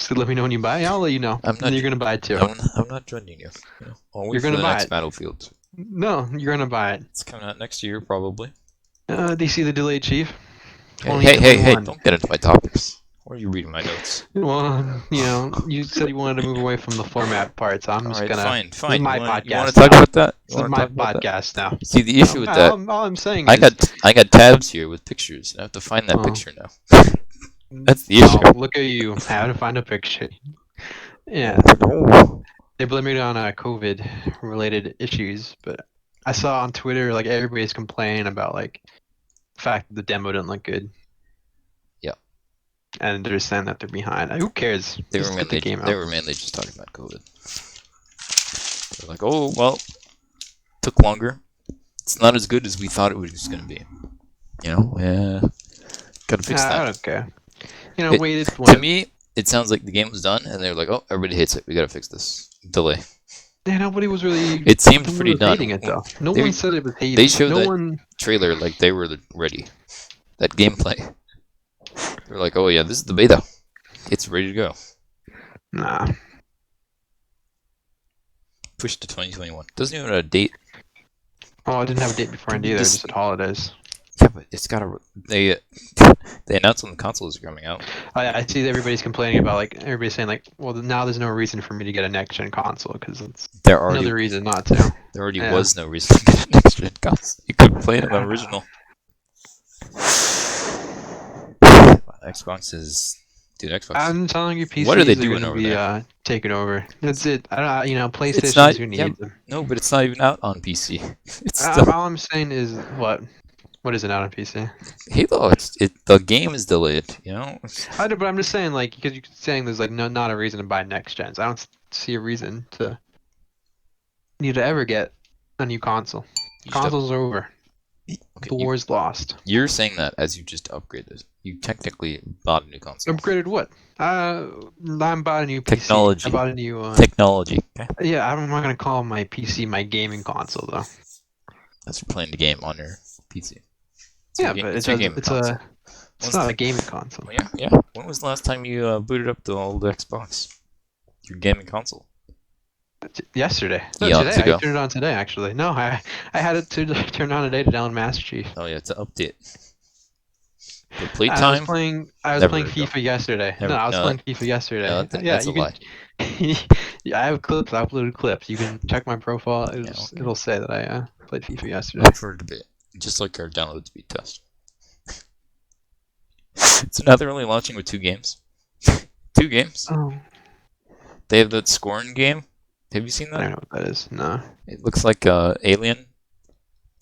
So let me know when you buy. I'll let you know. I'm not. You're gonna buy it too. I'm not judging you. I'll wait You're for gonna the buy next it. Battlefield. No, you're gonna buy it. It's coming out next year, probably. Do you see the delayed chief? Hey! 2021. Don't get into my topics. Why are you reading my notes? Well, you said you wanted to move away from the format part, so I'm All just right, gonna. fine. This is my You want podcast to talk now. about that? This is my podcast now. See, the issue with that, All I'm saying I is, got tabs here with pictures, and I have to find that Oh. picture now. That's the issue. oh, look at you. How to find a picture. Yeah, they blame it on COVID-related issues, but I saw on Twitter like everybody's complaining about like the fact that the demo didn't look good. Yeah. And they're just saying that they're behind. Who cares? They Just get the game out. They were mainly just talking about COVID. They're like, oh well, took longer. It's not as good as we thought it was going to be. Yeah, gotta fix that. I don't care. Waited. To me, it sounds like the game was done, and they're like, oh, everybody hates it. We gotta fix this delay. Yeah, nobody was really. It seemed pretty done. Hating it though. No They- one said it was hating. They showed no that one. trailer like they were ready. That gameplay. They're like, oh yeah, this is the beta. It's ready to go. Nah. Pushed to 2021. Doesn't even have a date. Oh, I didn't have a date beforehand either. Just at holidays. Yeah, but it's got a. They announced when the consoles are coming out. I see everybody's complaining about like everybody's saying like, well, now there's no reason for me to get a next gen console because it's another reason not to. There already was no reason to get a next gen console. You could play it on original. Xbox is. Dude, Xbox. I'm telling you, PCs What are they doing doing over there? Taking over. That's it. I don't. PlayStation It's not. is who Yeah, needs them. no, but it's not even out on PC. It's still All I'm saying is what? What is it out on PC? Halo. The game is delayed. I know, but I'm just saying like because you're saying there's like not a reason to buy next gens. I don't see a reason to need to ever get a new console. Consoles are over. Okay, The war's lost. You're saying that as you just upgraded. You technically bought a new console. Upgraded what? I bought a new PC. Technology. I bought a new. Technology. Okay. Yeah, I'm not gonna call my PC my gaming console though. That's for playing the game on your PC. Yeah, but it's not a gaming console. Yeah. When was the last time you booted up the old Xbox? Your gaming console? Yesterday. No, Eons today. ago. I turned it on today, actually. No, I had it to turn on today to download Master Chief. Oh yeah, it's an update. The playtime. I was playing FIFA yesterday. I was playing FIFA yesterday. No, that's a lie. Yeah, I have clips. I uploaded clips. You can check my profile. It'll say that I played FIFA yesterday. For a debate, just like our download speed test. So now they're only launching with 2 games. 2 games. Oh. They have that scoring game. Have you seen that? I don't know what that is. No. It looks like Alien.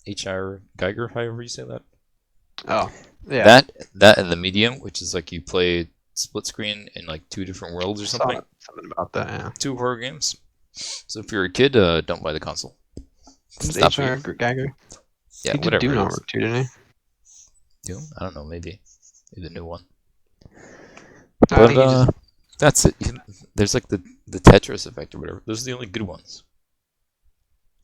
H.R. Geiger, however you say that. Oh, yeah. That and the Medium, which is like you play split screen in like 2 different worlds or something. Something about that, yeah. 2 horror games. So if you're a kid, don't buy the console. It's H.R. Geiger. Yeah, he did whatever. Doom work too, didn't he? Doom? I don't know, maybe the new one. I think he just... That's it. There's like the Tetris effect or whatever. Those are the only good ones.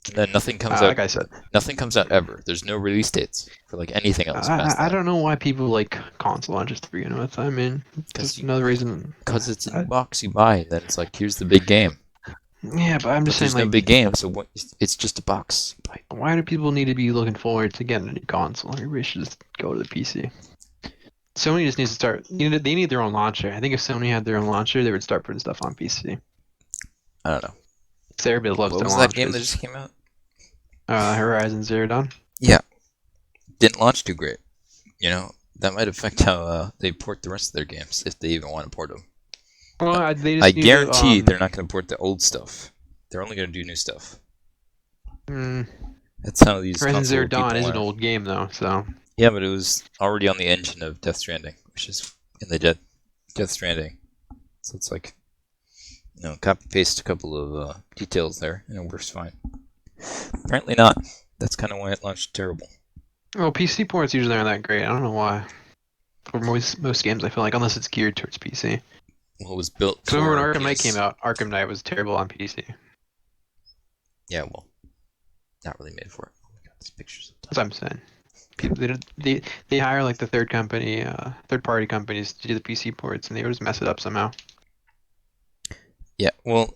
And then nothing comes out. Like I said, nothing comes out ever. There's no release dates for like anything else. I don't know why people like console launches to begin with. I mean, just another reason. Because it's a box you buy, and then it's like, here's the big game. Yeah, but I'm just saying, there's no big game, so it's just a box. Why do people need to be looking forward to getting a new console? Everybody should just go to the PC. Sony just needs to start. They need their own launcher. I think if Sony had their own launcher, they would start putting stuff on PC. I don't know. Everybody loves what was that game that just came out? Horizon Zero Dawn. Yeah, didn't launch too great. That might affect how they port the rest of their games if they even want to port them. Well, I guarantee they're not going to port the old stuff. They're only going to do new stuff. That's how these. Horizon Zero Dawn is an old game though, so. Yeah, but it was already on the engine of Death Stranding, which is in the Death Stranding. So it's like, copy paste a couple of details there, and it works fine. Apparently not. That's kind of why it launched terrible. Well, PC ports usually aren't that great. I don't know why. For most games, I feel like, unless it's geared towards PC. Well, it was built. Because remember when Arkham Knight came out, Arkham Knight was terrible on PC. Yeah, well, not really made for it. Oh my god, these pictures. That's what I'm saying. They hire like the third party companies to do the PC ports, and they always mess it up somehow. Yeah, well,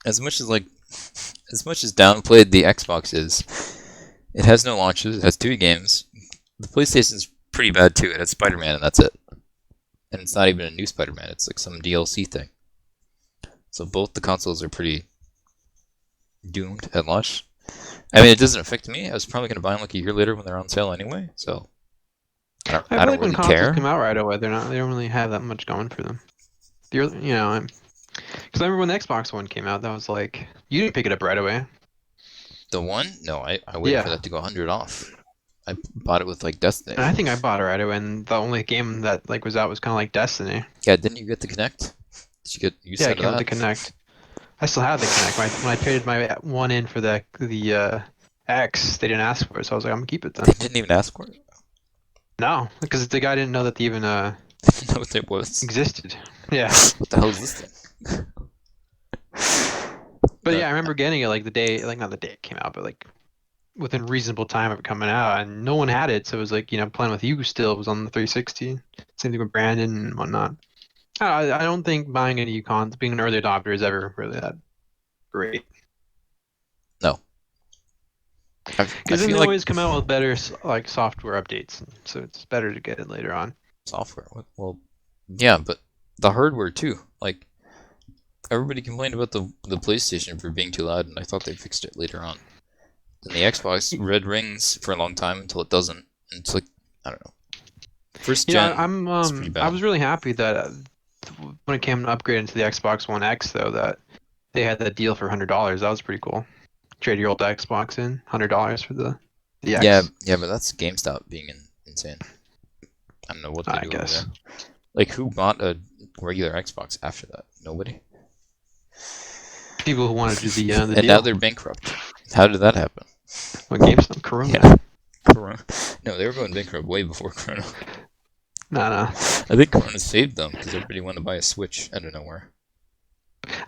as much as downplayed the Xbox is, it has no launches. It has 2 games. The PlayStation's pretty bad too. It has Spider-Man, and that's it. And it's not even a new Spider-Man. It's like some DLC thing. So both the consoles are pretty doomed at launch. I mean, it doesn't affect me. I was probably going to buy them like a year later when they're on sale anyway. So I I feel don't like when really consoles care. come out right away, they don't really have that much going for them. Because I remember when the Xbox One came out, that was like you didn't pick it up right away. The one? No, I waited for Yeah, that to go 100 off. I bought it with like Destiny. and I think I bought it right away, and the only game that like was out was kind of like Destiny. Yeah, didn't you get the Kinect? Did you get use Yeah, out it of came with the that? Kinect. I still had the Kinect. When I traded my one in for the X, they didn't ask for it, so I was like, I'm gonna keep it then. They didn't even ask for it. No, because the guy didn't know that they even They didn't know what it was. existed. Yeah, What the hell is this thing? but No, yeah, I remember getting it like the day, like not the day it came out, but like within reasonable time of it coming out, and no one had it, so it was like playing with you still was on the 360. Same thing with Brandon and whatnot. I don't think buying a new console, being an early adopter, is ever really that great. no. I Because then feel they like always come out with better like software updates, so it's better to get it later on. software. Well, yeah, but the hardware too. Like everybody complained about the PlayStation for being too loud, and I thought they fixed it later on. Then the Xbox red rings for a long time until it doesn't. And it's like I don't know. First gen is pretty I bad. was really happy that when it came to upgrading to the Xbox One X though that they had that deal for $100. That was pretty cool. Trade your old Xbox in, $100 for the Yeah, X. yeah, but that's GameStop being insane. I don't know what they I do over there. guess Like, who bought a regular Xbox after that? Nobody. people who wanted to do the And now deal. they're bankrupt. How did that happen? What GameStop? Corona. Yeah, Corona. No, they were going bankrupt way before Corona. No. I think Corona saved them because everybody wanted to buy a Switch out of nowhere.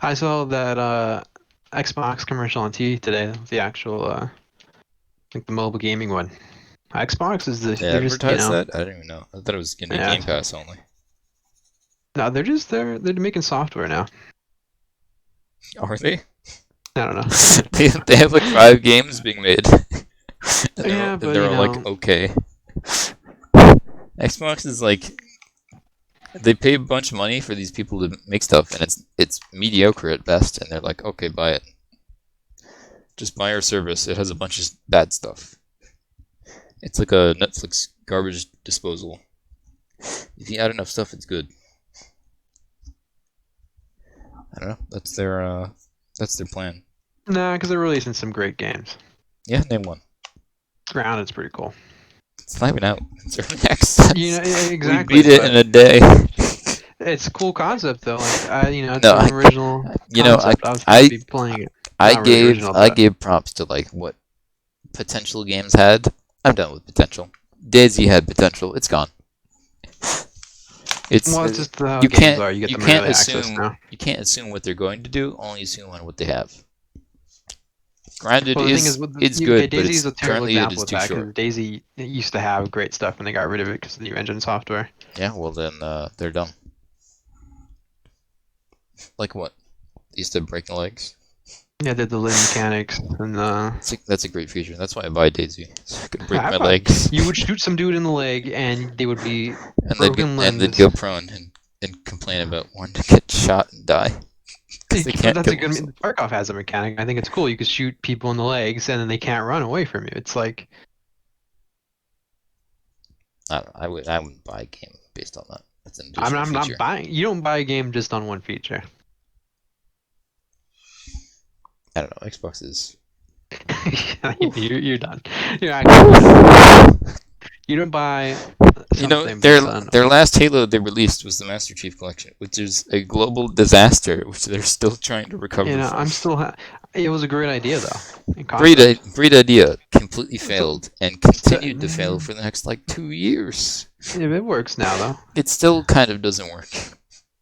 I saw that Xbox commercial on TV today. The actual like the mobile gaming one. Xbox is They they're just advertised that? I didn't even know. I thought it was going to be yeah Game Pass only. no they're making software now. Are they? I don't know. They have like 5 games being made. And Yeah, but they're all like, okay. Xbox is like, they pay a bunch of money for these people to make stuff, and it's mediocre at best, and they're like, okay, buy it. Just buy our service. It has a bunch of bad stuff. It's like a Netflix garbage disposal. If you add enough stuff, it's good. I don't know. That's their plan. Nah, because they're releasing some great games. Yeah, name one. Grounded's pretty cool. It's not even out. It's early access. Exactly. We beat it in a day. It's a cool concept though. Like it's No, an original concept. I was happy to be playing it. Not really original, I but gave props to like what potential games had. I'm done with potential. Daisy had potential. It's gone. It's well, it's just how you games can't are. You get you them can't early access assume now. you can't assume what they're going to do. Only assume on what they have. Grounded Well, the thing is, is good, but Daisy it's is a terrible currently it example is of too that because short. Daisy used to have great stuff and they got rid of it because of the new engine software. Yeah, well then they're done. Like what? They used to break the legs. Yeah, did the limb mechanics and That's a great feature. That's why I buy Daisy. So I can break I my probably, legs. you would shoot some dude in the leg and they would be And broken they'd limbs. go prone and complain about wanting to get shot and die because they But can't that's kill a good. themselves. Tarkov has a mechanic. I think it's cool. You can shoot people in the legs and then they can't run away from you. It's like I don't know, I wouldn't buy a game based on that. That's an I'm additional not feature. buying. You don't buy a game just on one feature. I don't know. Xbox is. You're done. You're actually done. You don't buy You know, something based on. their last Halo they released was the Master Chief Collection, which is a global disaster, which they're still trying to recover from. I'm still. It was a great idea though. In Great, concept. great idea. Completely So, failed and continued to fail for the next like 2 years. yeah, it works now though. It still kind of doesn't work.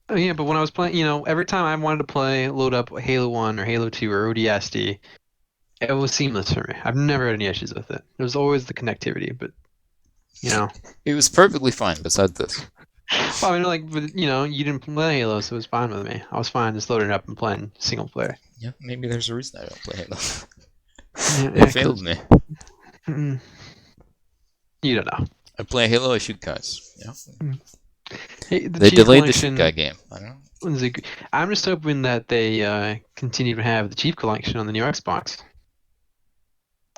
Oh, yeah, but when I was playing, every time I wanted to load up Halo 1 or Halo 2 or ODSD, it was seamless for me. I've never had any issues with it. There was always the connectivity, but, It was perfectly fine. Besides this. Well, I mean, like, but, you didn't play Halo, so it was fine with me. I was fine just loading it up and playing single player. Yeah, maybe there's a reason I don't play Halo. Yeah, It failed 'cause me. You don't know. I play Halo, I shoot guys. Yeah. Mm. Hey, the They Chief delayed the shoot guy Collection game. I don't know. was I'm just hoping that they continue to have the Chief Collection on the new Xbox.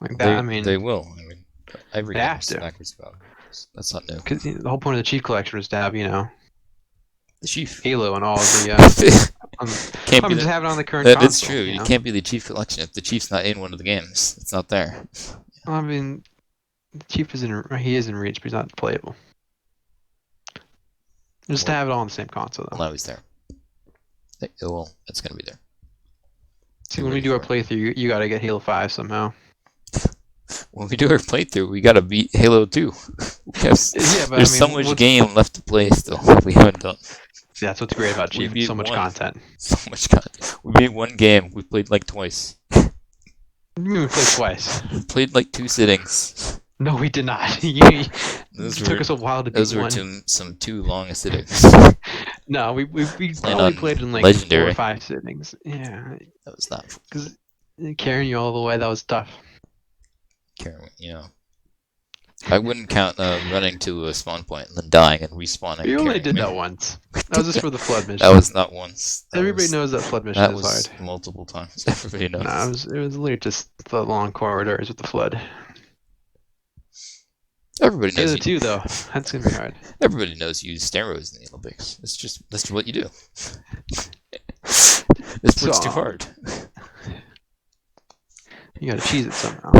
Like that, I mean, They will. I mean, every they game have is to. backwards compatible. That's not new. Because the whole point of the Chief Collection was to have, The chief Halo and all of the. On, can't I be mean, just the. have it on the current That is console. true. You can't be the chief collection if the chief's not in one of the games. It's not there. I mean, the Chief he is in Reach, but he's not playable. Just to Well, have it all on the same console, though. now he's there. Well, it's gonna be there. See, Get when we ready do our for it. playthrough, you got to get Halo 5 somehow. When we do our playthrough, we gotta beat Halo 2. Yes. Yeah, but There's I so mean, much game left to play still. We haven't done. see, that's what's great about We Chief. It's beat so much one. content. So much content. We beat one game. We played like twice. We played twice. We played like 2 sittings. No, we did not. Those It took were us a while to beat those were one. some too long sittings. No, we Playing probably on played in like 4 or Legendary. 5 sittings. Yeah, That was not because carrying you all the way, that was tough. caring, you know. I wouldn't count running to a spawn point and then dying and respawning. We only carrying did me. that once. That was just for the flood mission. That was not once. Everybody knows that flood mission That is was hard. multiple times. Everybody knows. No, it was literally just the long corridors with the flood. Everybody knows. Halo 2 though, that's gonna be hard. Everybody knows you use steroids in the Olympics. That's what you do. This sport's too hard. You gotta cheese it somehow.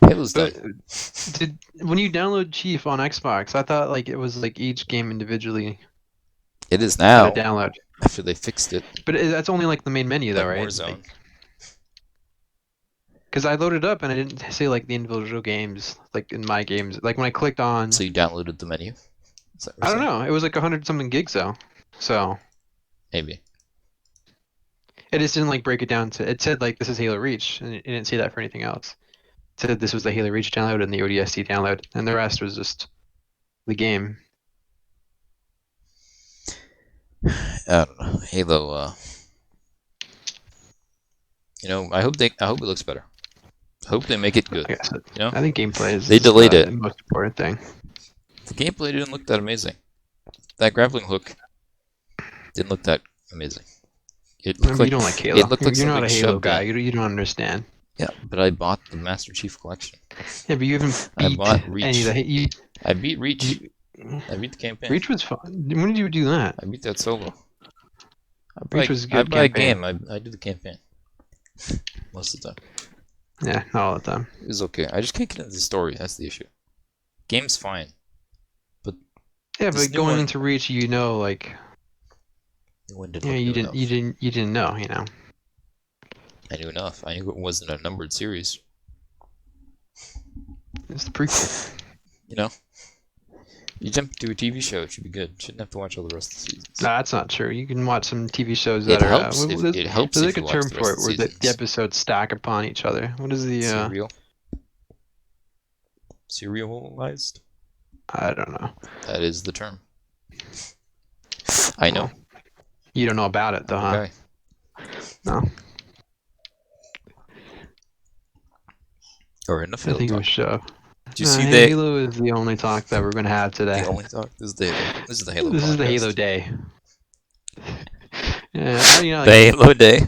Halo's But done. when you download Chief on Xbox, I thought like it was like each game individually It is had now a download. after they fixed it. But that's only like the main menu though, Like right? Warzone. Because I loaded up and I didn't say like the individual games, like in my games. Like when I clicked on, So you downloaded the menu. Is that what I you're don't saying? know, it was like 100 something gigs though. So Maybe. it just didn't like break it down to. It said like this is Halo Reach, and it didn't say that for anything else. It said this was the Halo Reach download and the ODST download, and the rest was just the game. I don't know. Halo. I hope it looks better. I hope they make it good. Like I said, You know, I think gameplay is They delayed it. the most important thing. the gameplay didn't look that amazing. That grappling hook didn't look that amazing. It looked You like don't like Halo. it looked like You're not a something Halo shoved guy. in. You don't understand. Yeah, but I bought the Master Chief Collection. Yeah, but you haven't I beat bought any of Reach. the. I beat Reach. You, I beat the campaign. Reach was fun. When did you do that? I beat that solo. Reach was a I good buy a campaign. game. I do the campaign most of the time. Yeah, not all the time. It was okay. I just can't get into the story. That's the issue. Game's fine. Yeah, This but new going one- into Reach, like, When did you didn't know, I knew enough. I knew it wasn't a numbered series. It's the prequel. You know, you jump to a TV show, it should be good. Shouldn't have to watch all the rest of the seasons. No, that's not true. You can watch some TV shows It that are. helps. There's, It helps there's if like a you watch term the for rest it of the where the seasons. episodes stack upon each other. What is the? Serialized. I don't know. That is the term. I know. Well, you don't know about it though, huh? Okay. No. Or in the I field. think we should. Did you see the Halo is the only talk that we're gonna have today. only talk? This is the Halo. This is the Halo. This is the podcast. Halo day. Yeah, The Halo day.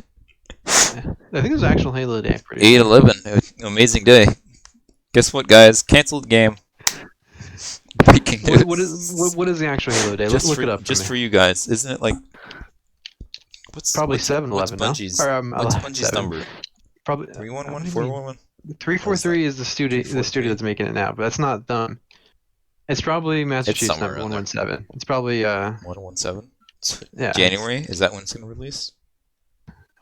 I think it was actual Halo day. 8/11. Amazing day. Guess what, guys? Canceled game. Breaking news. What is the actual Halo day? Just Look for, it up. Just for you guys, isn't it like? Probably what's 7/11. What's no? Bungie's? Or, What's 11, Bungie's 7. number? Probably 311, 411. 343 is the studio 343. that's making it now, but that's not them. It's probably Master It's Chief's somewhere number around there. 117. It's probably 117. yeah. January, is that when it's gonna release?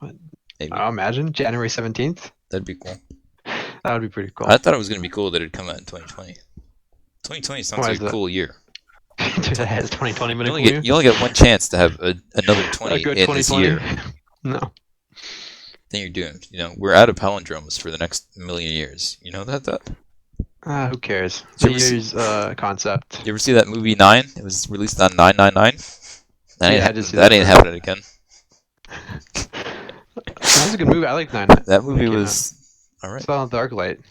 What? Maybe Imagine January 17th. that'd be cool. That would be pretty cool. I thought it was gonna be cool that it'd come out in 2020. 2020 sounds Why like is a that? cool year. Dude, that has 2020 been a You cool only year? get you only get one chance to have another 20 A good in this 2020? year. No. Then you're doomed. We're out of palindromes for the next million years. You know that? Who cares? Did you The ever see, year's concept. you ever see that movie 9? It was released on 999. Yeah, I did see That that ain't movie. happening again. That was a good movie. I liked 9 That when it movie came out. was alright. Saw the ArcLight.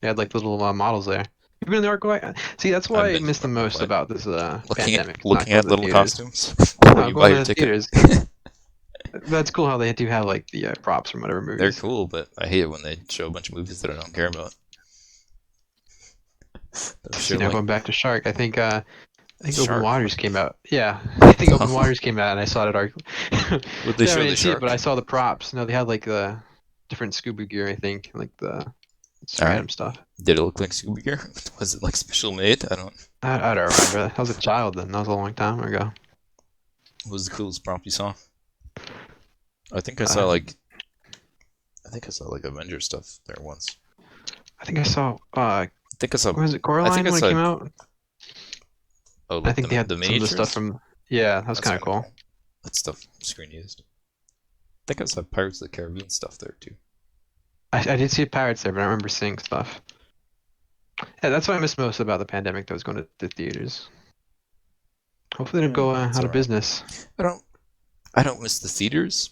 They had like little models there. You've been in the ArcLight? See, that's I what I haven't been miss to the most ArcLight. about this pandemic. It's not Looking going at to the little theaters. costumes before No, you buy going your to the ticket. theaters. That's cool how they do have like the props from whatever They're movies. cool, but I hate it when they show a bunch of movies that I don't care about. They'll show like Going back to Shark, I think Open Shark. Waters came out. Yeah, I think Open Oh, Waters came out, and I saw it at Arc. would they Yeah, I show the didn't see it, but shark? I saw the props. No, they had like the different scuba gear. I think like the just All random right. stuff. Did it look like scuba gear? Was it like special made? I don't. I don't remember. I was a child then. That was a long time ago. What was the coolest prop you saw? I think I saw Uh, like. I think I saw like Avengers stuff there once. I think I saw. I think I saw. Was it I think Coraline I when it saw. came out? Oh, I like think they had the some of the stuff miniatures. from. Yeah, that was That's kind of kind of cool. cool. That stuff screen used. I think I saw Pirates of the Caribbean stuff there too. I did see Pirates there, but I don't remember seeing stuff. Yeah, that's what I miss most about the pandemic. That was going to the theaters. Hopefully, they don't go It's out of alright. business. I don't. I don't miss the theaters.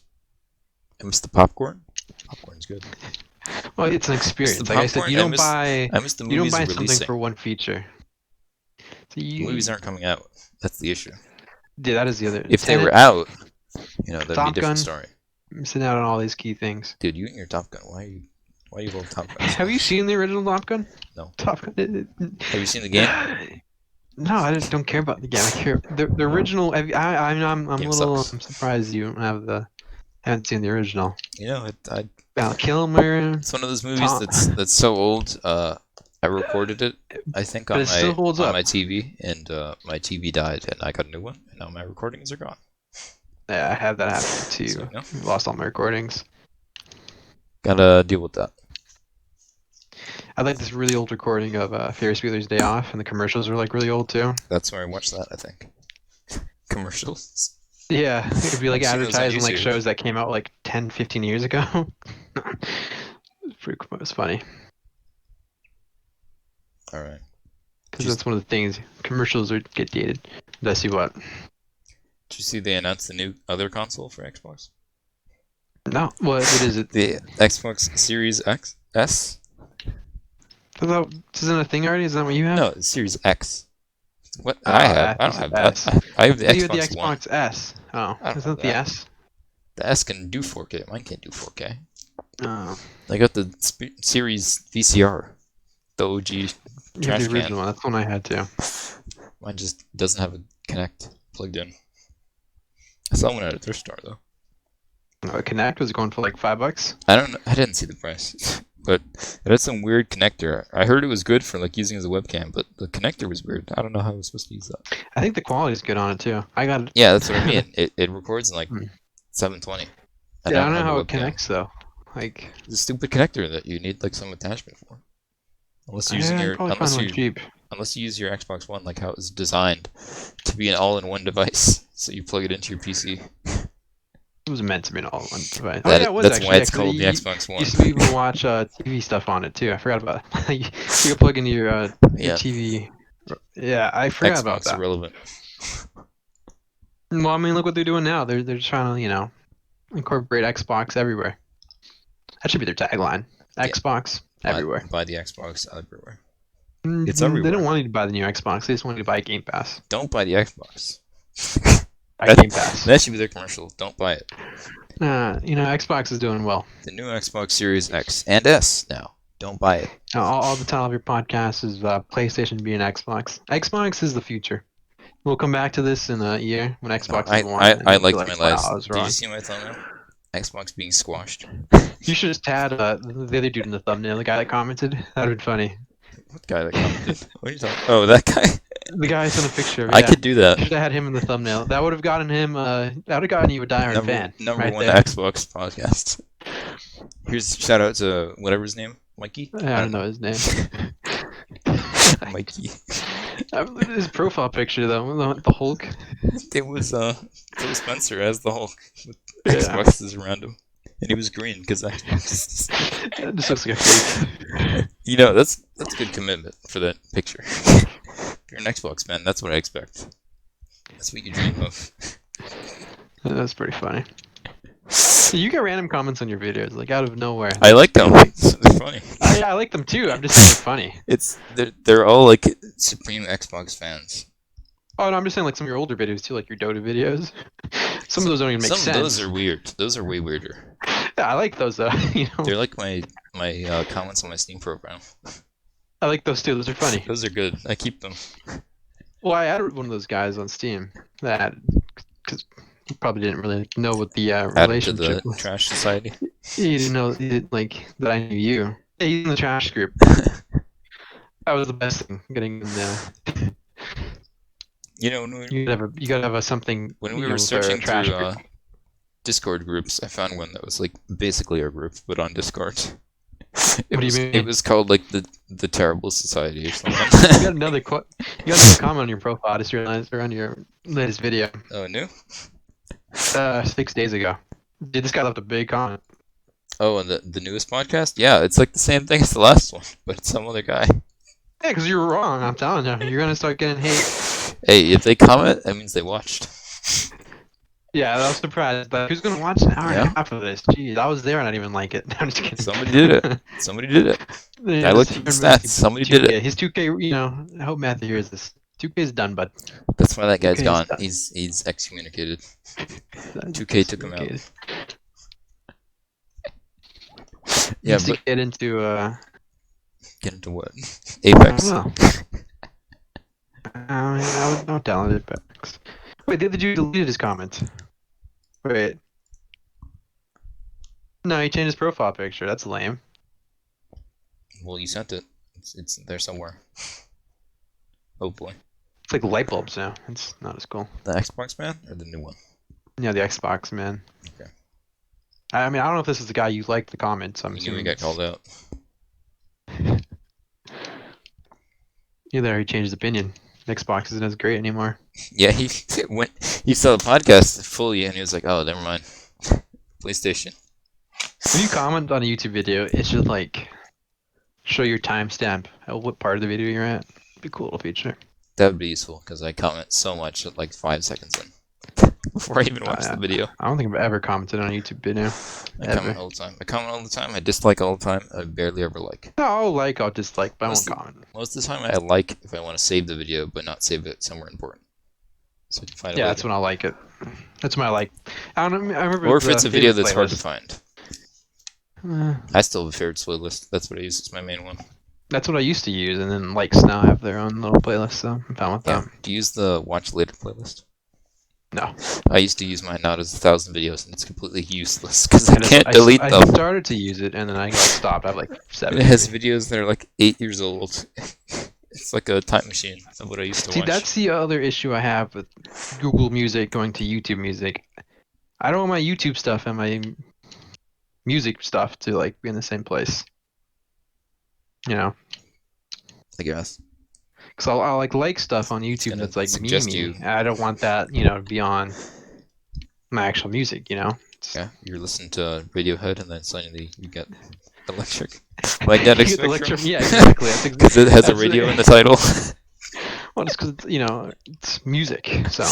I miss the popcorn. Popcorn's good. Well, it's an I miss the experience. Like I said, popcorn. I miss the you don't movies buy something releasing. for one feature. So The movies aren't coming out. That's the issue. yeah, that is the other. If they were Tenet, out, that'd be a Top different Gun, story. missing out on all these key things. Dude, you and your Top Gun. Why you love Top Gun so Have you much? seen the original Top Gun? No. Top Gun. Have you seen the game? No, I just don't care about the game. I care the original. I'm a Game little sucks. surprised you don't have haven't seen the original. I Val Kilmer, it's one of those movies Tom, that's so old. I recorded it, I think, but on it still holds my up. TV, and my TV died, and I got a new one, and now my recordings are gone. Yeah, I had that happen too. So, Lost all my recordings. gotta deal with that. I like this really old recording of Ferris Bueller's Day Off, and the commercials are like really old too. That's where I watched that, I think. Commercials. Yeah, it could be like I've seen those on advertising like YouTube. shows that came out like 10, 15 years ago. It's pretty cool. It's funny All right. because that's one of the things. Commercials get dated. Did I see what? Did you see they announced the new other console for Xbox? No. What is it? The Xbox Series X S? Isn't a thing already? Is that what you have? No, Series X. What Oh, I have? I you don't said have that. S. I have the You had the Xbox One. Xbox S. Oh, I don't isn't have it the that. S? The S can do 4K. Mine can't do 4K. Oh, I got the Series VCR, the OG you have trash the can. original one. That's the one I had too. Mine just doesn't have a Connect plugged in. I saw one at a thrift store though. Connect was it going for like $5? I don't know. I didn't see the price, but it had some weird connector. I heard it was good for like using as a webcam, but the connector was weird. I don't know how I was supposed to use that. I think the quality's good on it too. I got it. Yeah, that's what I mean. It records in like 720. Yeah, I don't know have a how it webcam. connects though. Like, It's a stupid connector that you need like some attachment for. Unless you're using I'd probably find one cheap. unless you use your Xbox One like how it was designed to be an all-in-one device, so you plug it into your PC. It was meant to be an all-in device. That- Yeah, it was that's actually. why it's Yeah, 'cause called the you Xbox One. used to be able to watch TV stuff on it too. I forgot about it. You could plug into your Yeah. TV. Yeah, I forgot about Xbox that. irrelevant. Well, I mean, look what they're doing now. They're just trying to, incorporate Xbox everywhere. That should be their tagline. Yeah. Xbox everywhere. Buy the Xbox everywhere. Mm, It's They everywhere. don't want you to buy the new Xbox. They just want you to buy Game Pass. Don't buy the Xbox. Buy Game Pass. That should be their commercial. Don't buy it. Xbox is doing well. The new Xbox Series X and S now. Don't buy it. All the title of your podcast is PlayStation being Xbox. Xbox is the future. We'll come back to this in a year when Xbox is one. and I you'll be liked my "Wow, last. I was Did wrong." you see my thumbnail? Xbox being squashed. You should just add the other dude in the thumbnail, the guy that commented. That would be funny. What guy that commented? What are you talking? Oh, that guy. The guy sent a picture. I Yeah. could do that. You should have had him in the thumbnail. That would have gotten him. That would have gotten you a diehard fan. Number right one there. Xbox podcast. Here's a shout out to whatever his name, Mikey. I don't know his name. Mikey. I look at his profile picture though. The Hulk. It was Phil Spencer as the Hulk with Yeah. Xboxes around him. And he was green because I. It just looks like a fake. You know, that's good commitment for that picture. If you're an Xbox fan, that's what I expect. That's what you dream of. That's pretty funny. You get random comments on your videos, like out of nowhere. I like them. They're funny. Yeah, I like them too. I'm just saying they're funny. They're all like supreme Xbox fans. Oh no, I'm just saying like some of your older videos too, like your Dota videos. Some of those don't even make sense. Some of those are weird. Those are way weirder. Yeah, I like those though. You know, They're like my comments on my Steam program. I like those too. Those are funny. Those are good. I keep them. Well, I added one of those guys on Steam that because he probably didn't really know what the Added relationship to the was. trash society. He didn't know like that I knew you. Yeah, he's in the trash group. That was the best thing, getting in there. You know, You gotta have a something. when we were searching through Discord groups, I found one that was like basically our group, but on Discord. What do you mean? It was called like the Terrible Society or something. You got another comment on your profile. I just realized, or on your latest video. Oh, new? 6 days ago. Dude, this guy left a big comment. Oh, and the newest podcast? Yeah, it's like the same thing as the last one, but it's some other guy. Yeah, because you were wrong. I'm telling you, you're gonna start getting hate. Hey, if they comment, that means they watched. Yeah, I was surprised. But who's gonna watch an hour and a half of this? Jeez, I was there and I didn't even like it. I'm just kidding. Somebody did it. Somebody did it. Yeah, I looked at the stats. Somebody did it. His 2K, you know, I hope Matthew hears this. 2K is done, bud. That's why that guy's 2K is gone. done. He's excommunicated. 2K took him out. Yeah, but to get into get into what? Apex. I don't know. I would not download Apex. Wait, did you delete his comment? Wait. No, he changed his profile picture. That's lame. Well, you sent it. It's there somewhere. Hopefully. It's like light bulbs now. It's not as cool. The Xbox man or the new one? Yeah, the Xbox man. Okay. I mean, I don't know if this is the guy you liked the comments. I'm You knew assuming he got called out. Either he changed his opinion. Xbox isn't as great anymore. Yeah, he saw the podcast fully and he was like, "Oh, never mind." PlayStation. When you comment on a YouTube video, it should like show your timestamp at what part of the video you're at. It'd be a cool little feature. That would be useful because I comment so much at like 5 seconds in before I even watch the video. I don't think I've ever commented on a YouTube video. I comment all the time. I comment all the time. I dislike all the time. I barely ever like. No, I'll dislike, but I won't comment. Most of the time, I like if I want to save the video, but not save it somewhere important. So I can find it. Yeah, that's when I like it. That's when I like. I remember. Or if it's a video that's hard to playlist. find. I still have a favorite playlist. That's what I use. It's my main one. That's what I used to use, and then likes now have their own little playlist, so I'm fine with that. Do you use the watch later playlist? No. I used to use mine now as 1,000 videos, and it's completely useless because I can't delete them. I started to use it, and then I got stopped. I have like 7. It has videos that are like 8 years old. It's like a time machine of what I used to watch. See, that's the other issue I have with Google Music going to YouTube Music. I don't want my YouTube stuff and my music stuff to like be in the same place. You know? I guess. Because I'll like stuff on YouTube that's like me. I don't want that, you know, to be on my actual music, you know? Yeah, you're listening to Radiohead and then suddenly you get magnetic spectrum. Yeah, exactly. Because it has a radio in the title. Well, it's because, you know, it's music, so.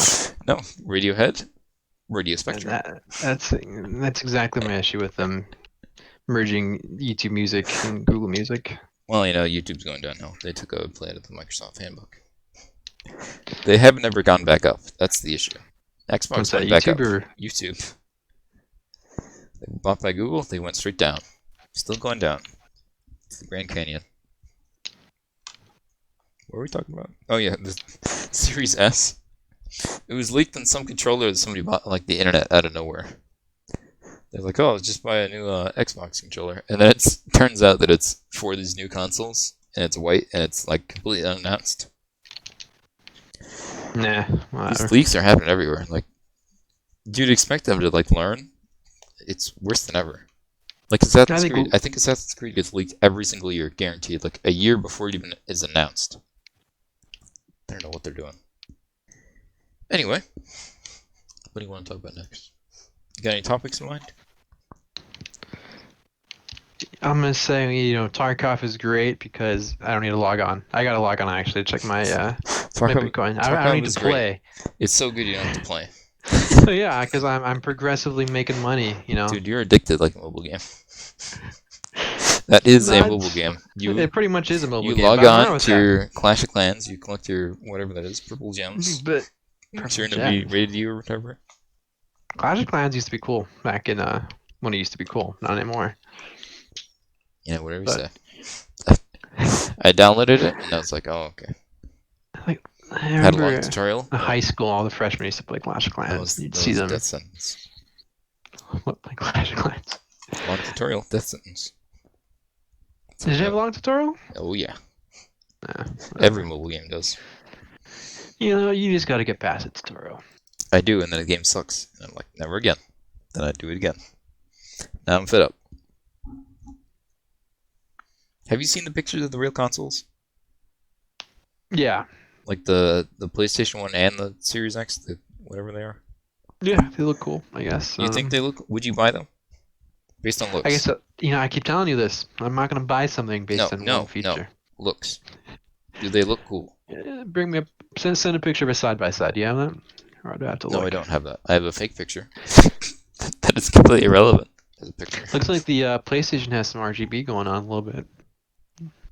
No, Radiohead, radio spectrum. That's exactly my issue with them merging YouTube Music and Google Music. Well, you know, YouTube's going downhill. They took a play out of the Microsoft handbook. They haven't ever gone back up. That's the issue. Xbox went back up. YouTube. They were bought by Google. They went straight down. Still going down. It's the Grand Canyon. What were we talking about? Oh yeah, the Series S. It was leaked on some controller that somebody bought like the internet out of nowhere. They're like, oh, just buy a new Xbox controller. And then it turns out that it's for these new consoles. And it's white and it's like completely unannounced. Nah, whatever. These leaks are happening everywhere. Like, you'd expect them to like learn. It's worse than ever. Like Assassin's Creed, I think Assassin's Creed gets leaked every single year, guaranteed. Like a year before it even is announced. I don't know what they're doing. Anyway, what do you want to talk about next? You got any topics in mind? I'm gonna say, Tarkov is great because I don't need to log on. I gotta log on actually to check my Bitcoin. I don't Tarkov need to is great. play. It's so good you don't have to play. So yeah, because I'm progressively making money. Dude, you're addicted like a mobile game. That is a mobile That's game. it pretty much is a mobile You game, log but I'm alright on with to that. your Clash of Clans, you collect your whatever that is, purple gems. But Sure Purple to be Gems. rated you or whatever. Clash of Clans used to be cool back in when it used to be cool, not anymore. Yeah, whatever you But say. I downloaded it and I was like, oh okay. like I Had a long remember tutorial. in high school, all the freshmen used to play Clash of Clans. You'd That see was them death sentence. play Clash of Clans. Long tutorial, death sentence. Did you have a long tutorial? Oh yeah, Nah, every whatever. mobile game does. You just got to get past the tutorial. I do, and then the game sucks, and I'm like, never again. Then I do it again. Now I'm fed up. Have you seen the pictures of the real consoles? Yeah, Like the PlayStation 1 and the Series X, whatever they are. yeah, they look cool. I guess. You think they look? Would you buy them based on I looks? guess I keep telling you this. I'm not gonna buy something based on one No. feature. Looks. Do they look cool? Bring me send a picture of a side by side. Do you have that? Or do I have to No, I look? don't have that. I have a fake picture. That is completely irrelevant as a picture. Looks like the PlayStation has some RGB going on a little bit.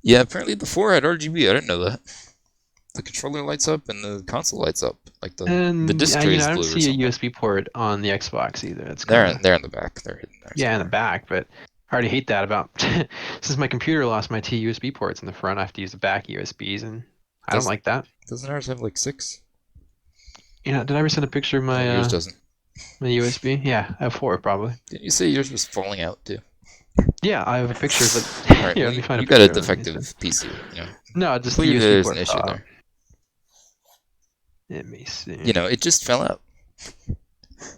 Yeah, apparently the 4 had RGB. I didn't know that. The controller lights up and the console lights up. Like the And disc tray is I don't blue or see a something. USB port on the Xbox either. It's They're kind of they're in the back. They're hidden there yeah in the somewhere. back, but I already hate that about since my computer lost my two USB ports in the front. I have to use the back USBs, and I don't Does like that. doesn't ours have like 6? Did I ever send a picture of No, my yours doesn't. my USB? Yeah, I have four probably. Didn't you say yours was falling out too? Yeah, I have a picture of it. All right. Here, Well, let me find a you got a picture. Let me defective see. PC. You know, No, just the clearly USB there's an port issue fell out. there. Let me see. You know, it just fell out.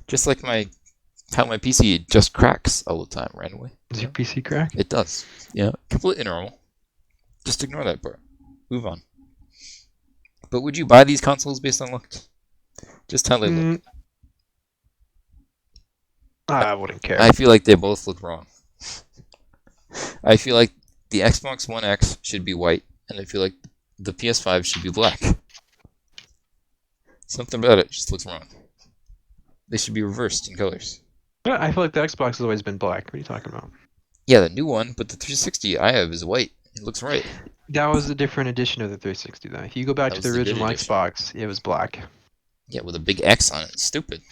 Just like how my PC just cracks all the time randomly. Is your PC cracked? It does. Yeah, completely normal. Just ignore that part. Move on. But would you buy these consoles based on looks? Just how they look. I wouldn't care. I feel like they both look wrong. I feel like the Xbox One X should be white, and I feel like the PS5 should be black. Something about it just looks wrong. They should be reversed in colors. I feel like the Xbox has always been black. What are you talking about? Yeah, the new one, but the 360 I have is white. It looks right. That was a different edition of the 360, though. If you go back That to was the the good original edition. Xbox, it was black. Yeah, with a big X on it. Stupid.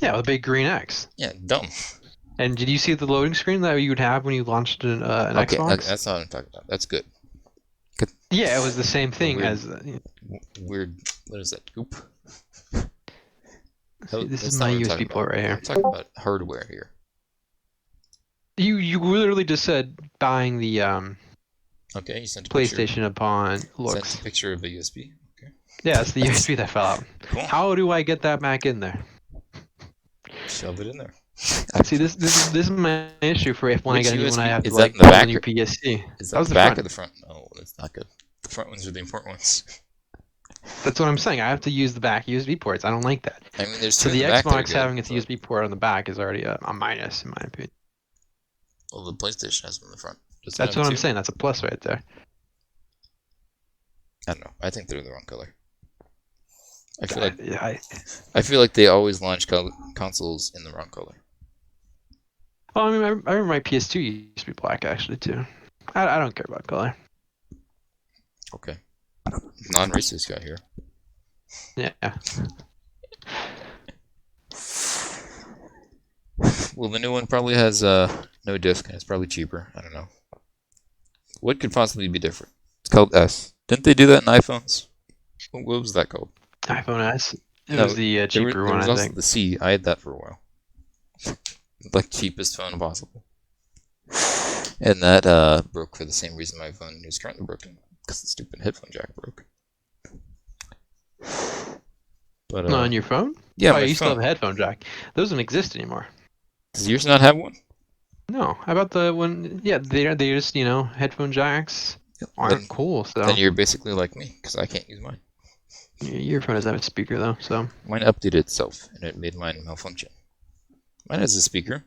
Yeah, with a big green X. Yeah, dumb. And did you see the loading screen that you would have when you launched an Okay, Xbox? that's not what I'm talking about. That's good. Yeah, it was the same thing weird- as. Weird. What is that? Goop. See, this That's is not my what I'm USB talking port about. right here. I'm talking about hardware here. You literally just said buying the Okay, you sent a picture. PlayStation upon looks. Sent a picture of a USB. Okay. Yeah, it's the USB that fell out. Cool. How do I get that back in there? Shove it in there. See, this is my issue for when Which I USB? have to Is that like in the build back a new or- PSC. Is That that was the the back front. or the front? No, that's not good. The front ones are the important ones. That's what I'm saying. I have to use the back USB ports. I don't like that. I mean, there's two So in the the back that are Xbox good. having its but- USB port on the back is already a minus in my opinion. Well, the PlayStation has them in the front. Does it That's have what I'm two? saying. That's a plus right there. I don't know. I think they're the wrong color. I I feel like they always launch consoles in the wrong color. Well, I mean, I remember my PS2 used to be black actually too. I don't care about color. Okay. Non-racist guy here. Yeah. Well, the new one probably has no disc, and it's probably cheaper. I don't know. What could possibly be different? It's called S. Didn't they do that in iPhones? What was that called? iPhone S. It No, was the cheaper there one, was I also think. the C. I had that for a while. Like cheapest phone possible. And that broke for the same reason my phone is currently broken, because the stupid headphone jack broke. But No, on your phone? yeah, Oh, my you still have phone. a headphone jack. Those don't exist anymore. Does yours not have one? No. How about the one? Yeah, they just headphone jacks aren't cool. So Then you're basically like me, because I can't use mine. your phone doesn't have a speaker though. So Mine updated itself, and it made mine malfunction. Mine has a speaker.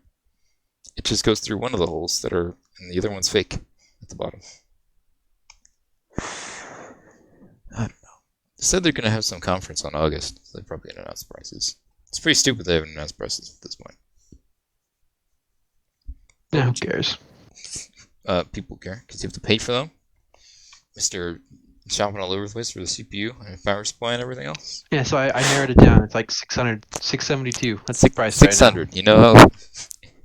It just goes through one of the holes that are, and the other one's fake at the bottom. I don't know. They said they're going to have some conference on August, so they're probably going to announce prices. It's pretty stupid they haven't announced prices at this point. Yeah, who cares? People care, because you have to pay for them. Mr. Shopping all over the place for the CPU and power supply and everything else. Yeah, so I narrowed it down. It's like 600, 672. That's the price right now. 600. You know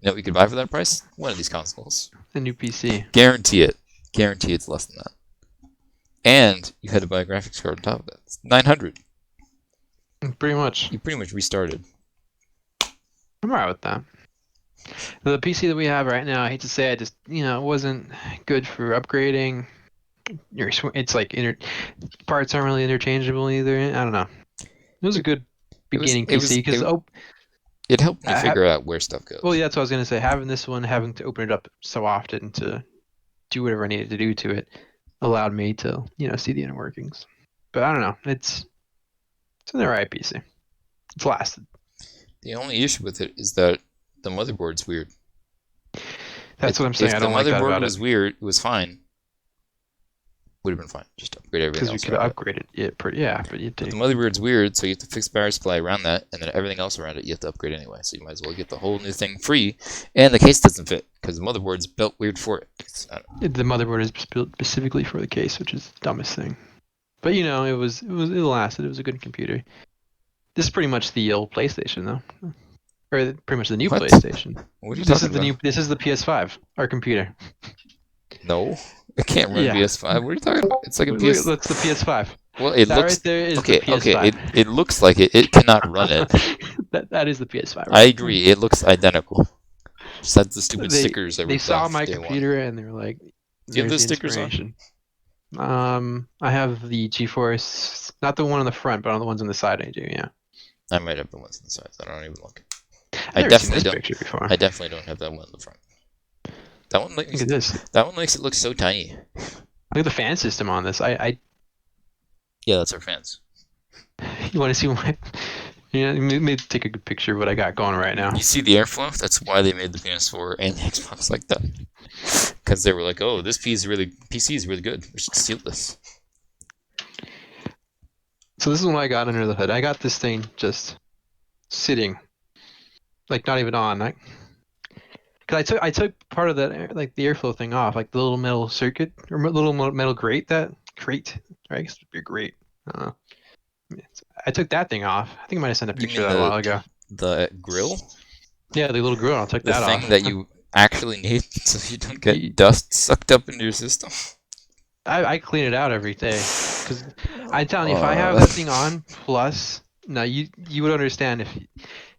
what you could buy for that price? One of these consoles. The new PC. Guarantee it. Guarantee it's less than that. And you had to buy a graphics card on top of that. It's 900. Pretty much. You pretty much restarted. I'm alright with that. The PC that we have right now, I hate to say, it wasn't good for upgrading. It's like parts aren't really interchangeable either. I don't know. It was a good beginning PC because it helped me figure out where stuff goes. Well, yeah, that's what I was gonna say. Having this one, having to open it up so often to do whatever I needed to do to it, allowed me to see the inner workings. But I don't know. It's an alright PC. It's lasted. The only issue with it is that the motherboard's weird. That's what I'm saying. I don't like that about it. If the motherboard was weird, it was fine. Would have been fine. Just upgrade everything else. Because we could have upgraded it. But the motherboard's weird, so you have to fix power supply around that, and then everything else around it you have to upgrade anyway. So you might as well get the whole new thing free, and the case doesn't fit because the motherboard's built weird for it. The motherboard is built specifically for the case, which is the dumbest thing. But it lasted. It was a good computer. This is pretty much the old PlayStation, though, or pretty much the new PlayStation. What are you talking about? This is the PS5, our computer. No, it can't run PS5. What are you talking about? It's like a PS. That's the PS5. Well, it looks. Right there is the PS5. Okay. It looks like it. It cannot run it. that is the PS5. Right? I agree. It looks identical. Besides the stupid stickers that were. They saw my computer and they were like, "Do you have the stickers on?" I have the GeForce, not the one on the front, but on the ones on the side. I do, yeah. I might have the ones on the sides. I don't even look. I definitely don't. I definitely don't have that one on the front. That one makes it look so tiny. Look at the fan system on this. Yeah, that's our fans. You want to see what? Let me take a good picture of what I got going right now. You see the airflow? That's why they made the PS4 and the Xbox like that. Because they were like, "Oh, this PC is really good. We should steal this." So this is what I got under the hood. I got this thing just sitting, like not even on. Because I took part of that, like the airflow thing off, like the little metal circuit or little metal crate. I guess it'd be a grate. I don't know. I took that thing off. I think I might have sent a picture of that a while ago. The grill? Yeah, the little grill. I took that off. The thing that you actually need so you don't get dust sucked up into your system. I clean it out every day because I'm telling you, if I have that thing on, plus, now you would understand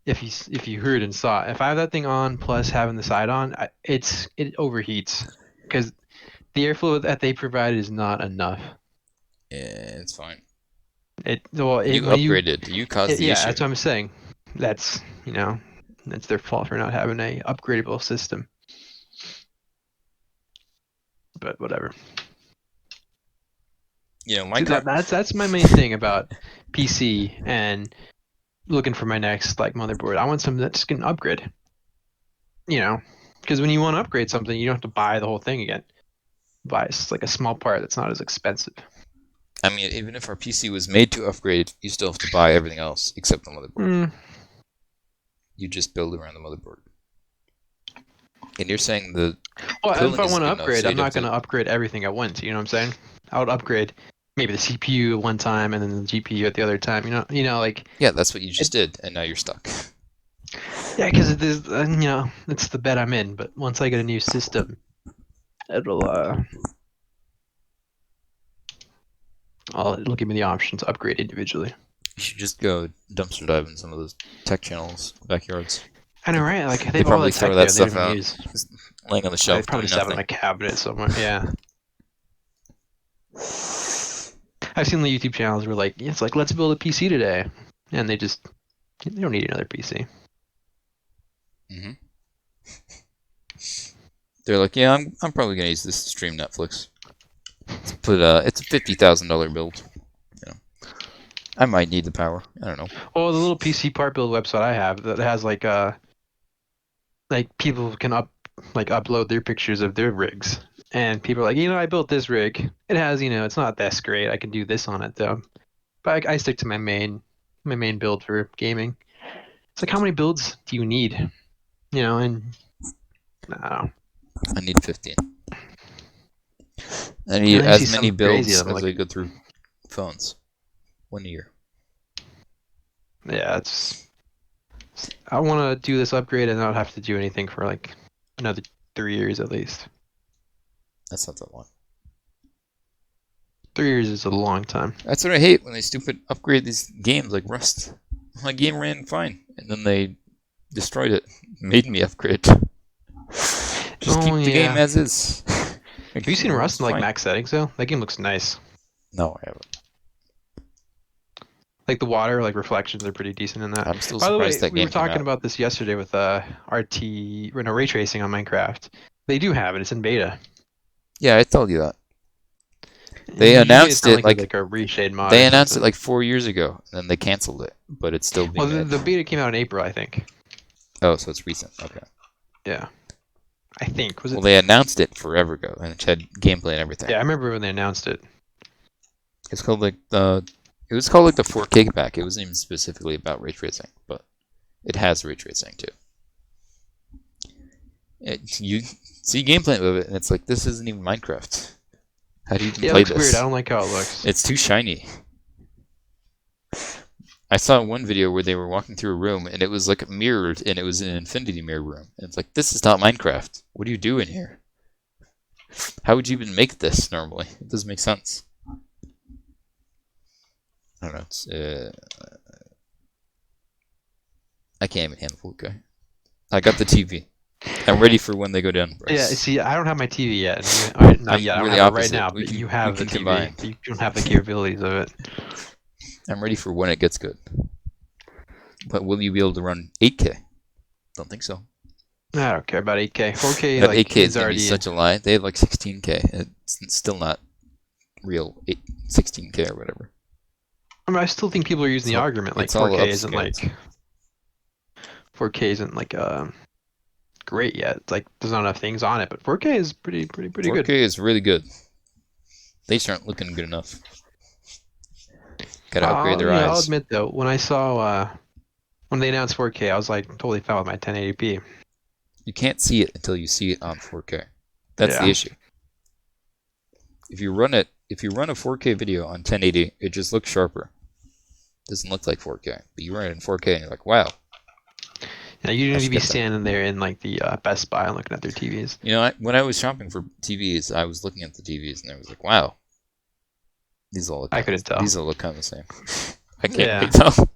if you heard and saw it. If I have that thing on plus having the side on, it overheats because the airflow that they provide is not enough. Yeah, it's fine. You upgraded. You caused the issue. Yeah, that's what I'm saying. That's that's their fault for not having a upgradable system. But whatever. That's my main thing about PC and looking for my next motherboard. I want something that's can upgrade. Because when you want to upgrade something, you don't have to buy the whole thing again. Buy like a small part that's not as expensive. I mean, even if our PC was made to upgrade, you still have to buy everything else except the motherboard. You just build around the motherboard. And you're saying if I want to upgrade, I'm not going to upgrade everything at once. You know what I'm saying? I would upgrade maybe the CPU at one time and then the GPU at the other time. Yeah, that's what you just did, and now you're stuck. Yeah, because it's the bed I'm in. But once I get a new system, it'll give me the option to upgrade individually. You should just go dumpster dive in some of those tech channels, backyards. I know, right? Like they probably throw that stuff out, just laying on the shelf. They probably just have it in a cabinet somewhere. Yeah. I've seen the YouTube channels where it's like let's build a PC today, and they don't need another PC. Mm-hmm. They're like, yeah, I'm probably gonna use this to stream Netflix. It's a $50,000 build. I might need the power. I don't know. Well, the little PC part build website I have that has like people can like upload their pictures of their rigs, and people are like, I built this rig. It has, it's not this great. I can do this on it though. But I stick to my main build for gaming. It's like, how many builds do you need? And I don't know. I need 15. I need And then you see as many something crazy, builds and I'm as like, I go through phones. 1 year. yeah, I want to do this upgrade and not have to do anything for like another 3 years at least. That's not that long. 3 years is a long time. That's what I hate when they stupid upgrade these games like Rust. My game ran fine, and then they destroyed it. Made me upgrade. Just keep the game as is. Have you seen Rust in like max settings though? That game looks nice. No, I haven't. Like the water, like reflections are pretty decent in that. I'm still By the way, surprised that we game were came talking out. about this yesterday with ray tracing on Minecraft. They do have it. It's in beta. Yeah, I told you that. They Usually announced it's not it like a reshade mod. they or announced it something. like 4 years ago, and then they canceled it, but it's still being Well, made. the beta came out in April, I think. Oh, so it's recent. Okay. Yeah, I think. Was it? Well, they announced it forever ago, and it had gameplay and everything. Yeah, I remember when they announced it. It's called like the. It was called like the 4K pack. It wasn't even specifically about ray tracing, but it has ray tracing too. You see gameplay of it, and it's like, this isn't even Minecraft. How do you even Yeah, it play looks this? weird. I don't like how it looks. It's too shiny. I saw one video where they were walking through a room, and it was like mirrored, and it was an infinity mirror room. And it's like, this is not Minecraft. What do you do in here? How would you even make this normally? It doesn't make sense. I don't know. It's, I can't even handle 4K. I got the TV. I'm ready for when they go down. Yeah, see, I don't have my TV yet. Not I'm yet. I don't really have it right opposite. now, We but can- you have we the can TV. combine. You don't have the capabilities of it. I'm ready for when it gets good. But will you be able to run 8K? Don't think so. I don't care about 8K. 4K, That like, 8K is is gonna be already. such a lie. They have like 16K. It's still not real 16K or whatever. I mean, I still think people are using the argument like it's all 4K isn't upscaled. like 4K isn't like great yet. It's like there's not enough things on it, but 4K is pretty 4K good. is really good. They just aren't looking good enough. Gotta upgrade their eyes. I'll admit though, when I saw when they announced 4K, I was like totally fine with my 1080p. You can't see it until you see it on 4K. That's the issue. If you run a 4K video on 1080, it just looks sharper. It doesn't look like 4K. But you run it in 4K and you're like, wow. Yeah, you need to be standing there in like the Best Buy and looking at their TVs. You know, when I was shopping for TVs, I was looking at the TVs and I was like, wow. These all look. I couldn't tell. These all look kind of the same. I can't really tell.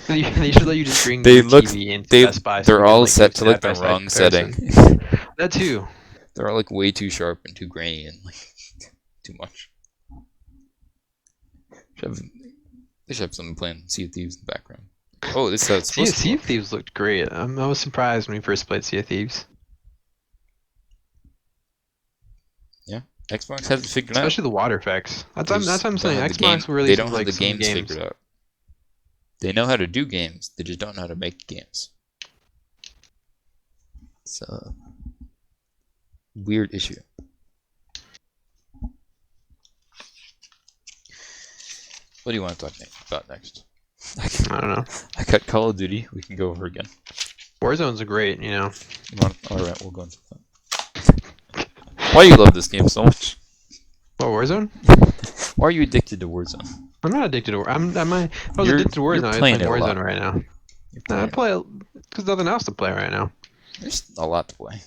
They should let you just bring They your look. TV into They Best Buy. So they're you can, all like, set do to like the side-by-side wrong comparison. setting. That too. They're all like way too sharp and too grainy and like too much. They should have something playing Sea of Thieves in the background. Oh, this is how it's supposed to Sea look. of Thieves looked great. I was surprised when we first played Sea of Thieves. Yeah, Xbox hasn't figured out. Especially the water effects. That's what I'm saying. Xbox will They release don't have like the some games games. figured out. They know how to do games. They just don't know how to make games. It's a weird issue. What do you want to talk about next? I don't know. I got Call of Duty. We can go over again. Warzone's a great, All right, we'll go into that. Why do you love this game so much? What, Warzone? Why are you addicted to Warzone? I'm not addicted to Warzone. If I was addicted to Warzone, I'd play Warzone right now. I play because there's nothing else to play right now. There's a lot to play.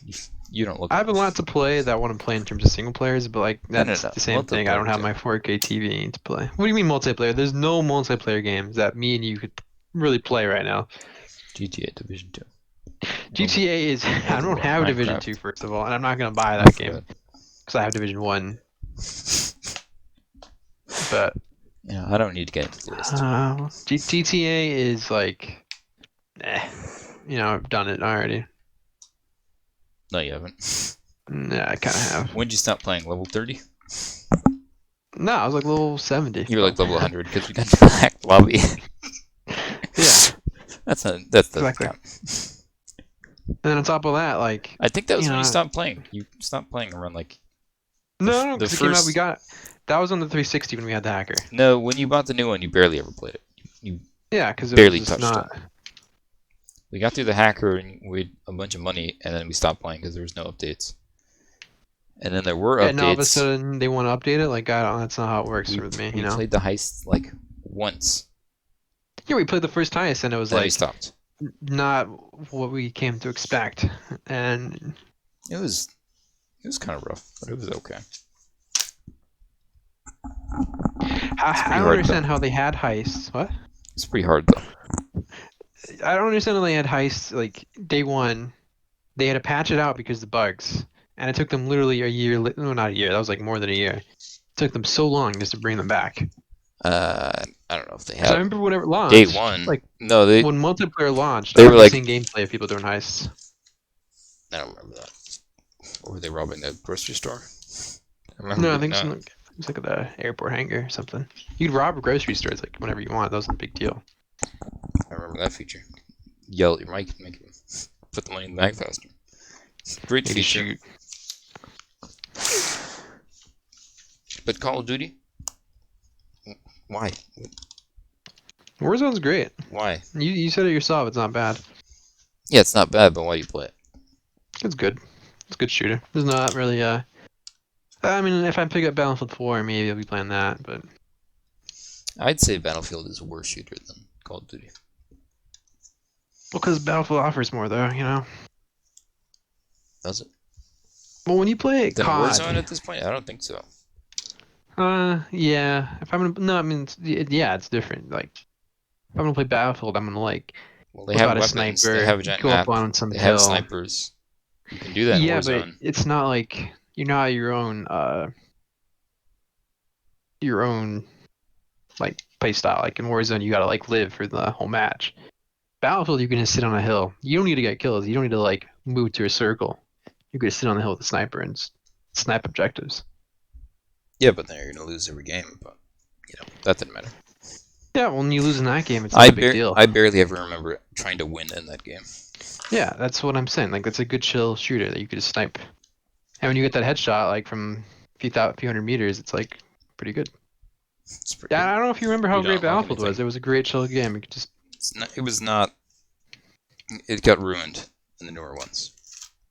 You don't look. I have a lot to play that I want to play in terms of single players, but like that's No. the same thing. I don't have my 4K TV to play. What do you mean multiplayer? There's no multiplayer games that me and you could really play right now. GTA Division 2. GTA is. I don't have Division 2 first of all, and I'm not gonna buy that That's game good. because I have Division 1. But yeah, I don't need to get into the list. GTA is like, I've done it already. No, you haven't. Yeah, I kind of have. When'd you stop playing? Level 30? No, I was like level 70. You were like level 100 because we got to the hacked lobby. Yeah. That's exactly. count. then on top of that, like, I think that was you when you know, stopped playing. You stopped playing around like no, the because it came out. first. That was on the 360 when we had the hacker. No, when you bought the new one, you barely ever played it. You Yeah, because it was barely just touched it. not. We got through the hacker and we had a bunch of money, and then we stopped playing because there was no updates. And then there were And now all of a updates. sudden they want to update it. Like, I don't. That's not how it works with me. We played the heist like once, Yeah, we played the first heist, and it was then we like stopped. not what we came to expect. And It was kind of rough, but it was okay. It's I pretty don't hard though. understand how they had heists. What? It's pretty hard though. I don't understand how they had heists like day one. They had to patch it out because of the bugs, and it took them literally a year. No, not a year. That was like more than a year. It took them so long just to bring them back. I don't know if they Because I had remember whenever it day launched, one. like No, when multiplayer launched, I they were remember like, seeing gameplay of people doing heists. I don't remember that. Or were they robbing the grocery store? I remember No, I doing think that. it was like at the airport hangar or something. You could rob grocery stores like whenever you want. That wasn't a big deal. I remember that feature. Yell at your mic and make him put the money in the bag faster. Great You could feature. shoot. But Call of Duty? Why? Warzone's great. Why? You said it yourself. It's not bad. Yeah, it's not bad, but why do you play it? It's good. It's a good shooter. There's not really I mean, if I pick up Battlefield 4, maybe I'll be playing that. But I'd say Battlefield is a worse shooter than Call of Duty. well, because Battlefield offers more, though. You know. Does it? Well, when you play Then COD, Warzone at this point? I don't think so. yeah. If I'm gonna, no, I mean, yeah, it's different. Like, if I'm gonna play Battlefield, I'm gonna like Well, they whip have out a weapons. They sniper, have a giant go up map. on some They have hill. snipers. You can do that in Yeah, but Warzone. it's not like you're not your own like play style. Like in Warzone, you gotta like live for the whole match. Battlefield, you can just sit on a hill. You don't need to get kills. You don't need to like move to a circle. You can just sit on the hill with a sniper and snipe objectives. Yeah, but then you're gonna lose every game. But that didn't matter. Yeah, well, when you lose in that game, it's not a big deal. I barely ever remember trying to win in that game. Yeah, that's what I'm saying. Like that's a good chill shooter that you could just snipe. And when you get that headshot, like from a few hundred meters, it's like pretty good. It's pretty Yeah, good. I don't know if you remember how You don't great unlock Battlefield was. anything. It was a great chill game. You could just. It was not. It got ruined in the newer ones.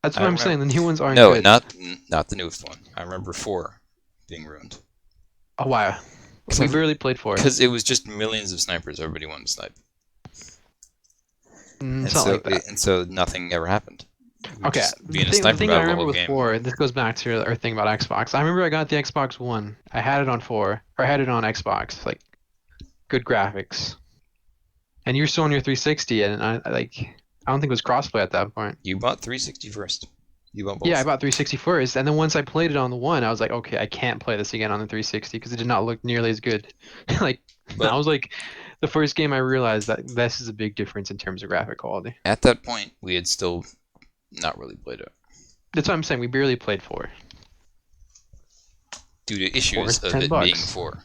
That's what I I'm remember. saying. The new ones aren't No, good. not the newest one. I remember 4 being ruined. Oh wow. We barely played 4. Because it was just millions of snipers. Everybody wanted to snipe, It's not like that. and so nothing ever happened. Okay, Just be in a the sniper thing I battle the remember whole with game. 4, this goes back to our thing about Xbox. I remember I got the Xbox One. I had it on 4, or I had it on Xbox. Like, good graphics. And you're still on your 360, and I don't think it was crossplay at that point. You bought 360 first. You bought both. Yeah, I bought 360 first, and then once I played it on the One, I was like, okay, I can't play this again on the 360 because it did not look nearly as good. Like, But I was like, the first game I realized that this is a big difference in terms of graphic quality. at that point, we had still not really played it That's what I'm saying. We barely played 4. due to 4 issues is of 10 it being bucks. 4.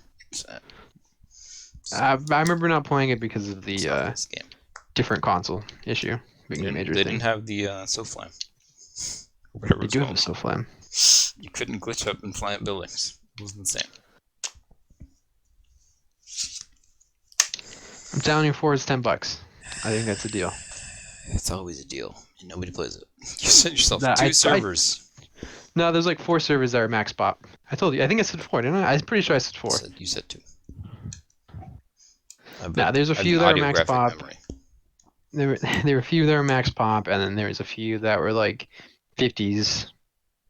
I remember not playing it because of It's the not this game. different console issue being a major They thing. didn't have the SoFlam. Whatever They it's do have called. a SoFlam. You couldn't glitch up and fly at buildings. It was insane. I'm telling you, 4 is 10 bucks. I think that's a deal. It's always a deal, and nobody plays it. You said yourself Nah, 2 servers. No, there's like 4 servers that are max pop. I told you. I think I said 4, didn't I? I'm pretty sure I said 4. You said 2. Nah, there's a few that are max audiographic pop. memory. There were a few that were max pop, and then there's a few that were like 50s,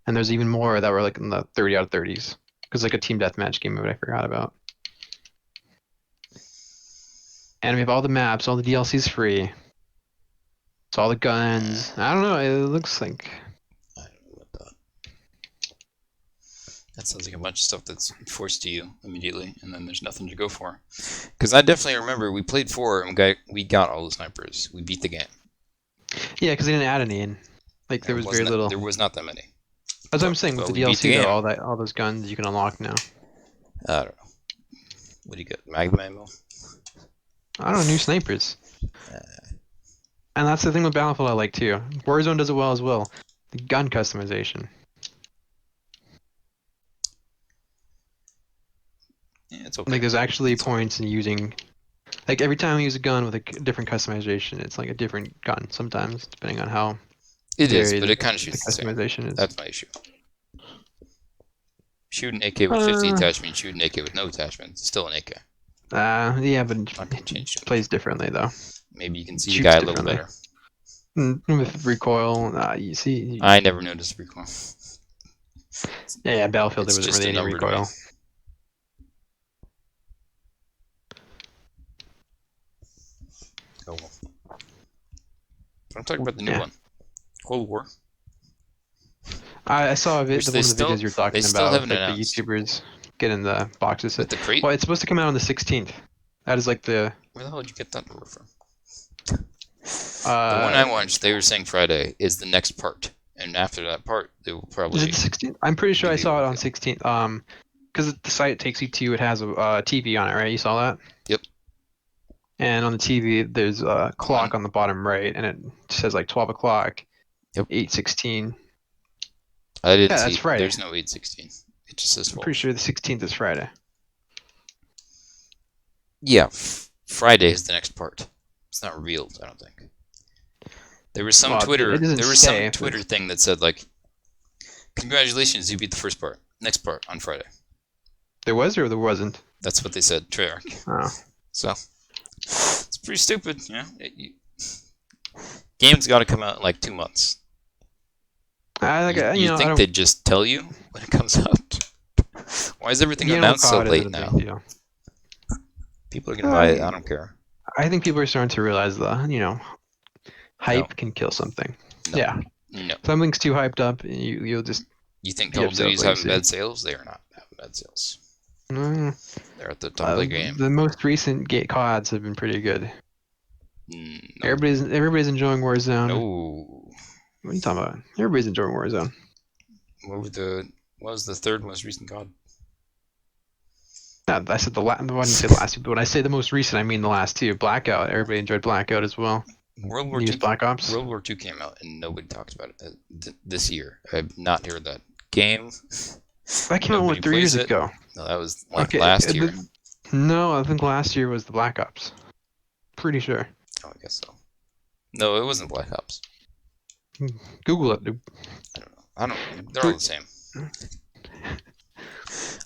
and there's even more that were like in the 30 out of 30s. Because like a team deathmatch game mode I forgot about. And we have all the maps, all the DLCs free. It's all the guns. I don't know. It looks like. I don't know about that. That sounds like a bunch of stuff that's forced to you immediately, and then there's nothing to go for. Because I definitely remember we played 4 and we got all the snipers. We beat the game. Yeah, because they didn't add any in. Like there was very little. There was not that many. That's what I'm saying with the we beat the DLC. game. Though, all those guns you can unlock now. I don't know. What do you get? Magnum ammo? I don't know, new snipers. And that's the thing with Battlefield I like too. Warzone does it well as well. The gun customization. Yeah, it's okay. Like there's actually It's alright. points in using like every time you use a gun with a different customization, it's like a different gun sometimes, depending on how It is, but varied it kind of the shoots the same. customization is. That's my issue. Shoot an AK with 50 Uh, attachment, shoot an AK with no attachment. It's still an AK. yeah, but Not gonna change too it much. plays differently though. Maybe you can see the Shoots guy a little differently. better. With recoil, you see, I never noticed recoil. yeah, Battlefield there It's wasn't just really a any number to me. recoil. Oh well. I'm talking about the new Yeah, one, Cold War, I saw which one of the videos you're they talking still about with haven't like the announced. YouTubers getting the boxes. With the crate, Well, it's supposed to come out on the 16th. That is like the where the hell did you get that number from? The one I uh, watched, they were saying Friday is the next part, and after that part, they will is it the probably 16th? I'm pretty sure I give you a saw it on reveal. 16th. Because the site takes you to it has a TV on it, right? You saw that? Yep. And on the TV, there's a On. clock on the bottom right, and it says like 12 o'clock, Yep. 8:16. I didn't Yeah, see that's it. Friday. There's no 816. It just says I'm pretty 12. sure the 16th is Friday. Yeah, Friday is the next part. It's not revealed, I don't think. There was some Well, it Twitter. doesn't There was some say if Twitter it's. thing that said like, "Congratulations, you beat the first part. Next part on Friday." There was or there wasn't. That's what they said. Treyarch. Oh. So it's pretty stupid. Games got to come out in like 2 months. I like You I think don't. they'd just tell you when it comes out? Why is everything Game of announced so COD isn't late a big now? deal. People are gonna buy it. I I don't care. I think people are starting to realize No, hype can kill something. no, Yeah, no. something's too hyped up, you'll just You think be Call of upset with Duty's what you having see. bad sales? They are not having bad sales. Mm, They're at the top of the game. the most recent CODs have been pretty good. No, Everybody's enjoying Warzone. no. What are you talking about? Everybody's enjoying Warzone. What was the third most recent COD? Yeah, I said I didn't say the last two, but when I say the most recent, I mean the last two. Blackout. Everybody enjoyed Blackout as well. World War Newest Two. Black Ops. World War Two came out and nobody talked about it this year. I've not heard that game. That came out Nobody what 3 years plays it. ago. No, that was like Okay, last year. no, I think last year was the Black Ops. Pretty sure. Oh, I guess so. No, it wasn't Black Ops. Google it, dude. I don't know. I don't. They're all Three- the same.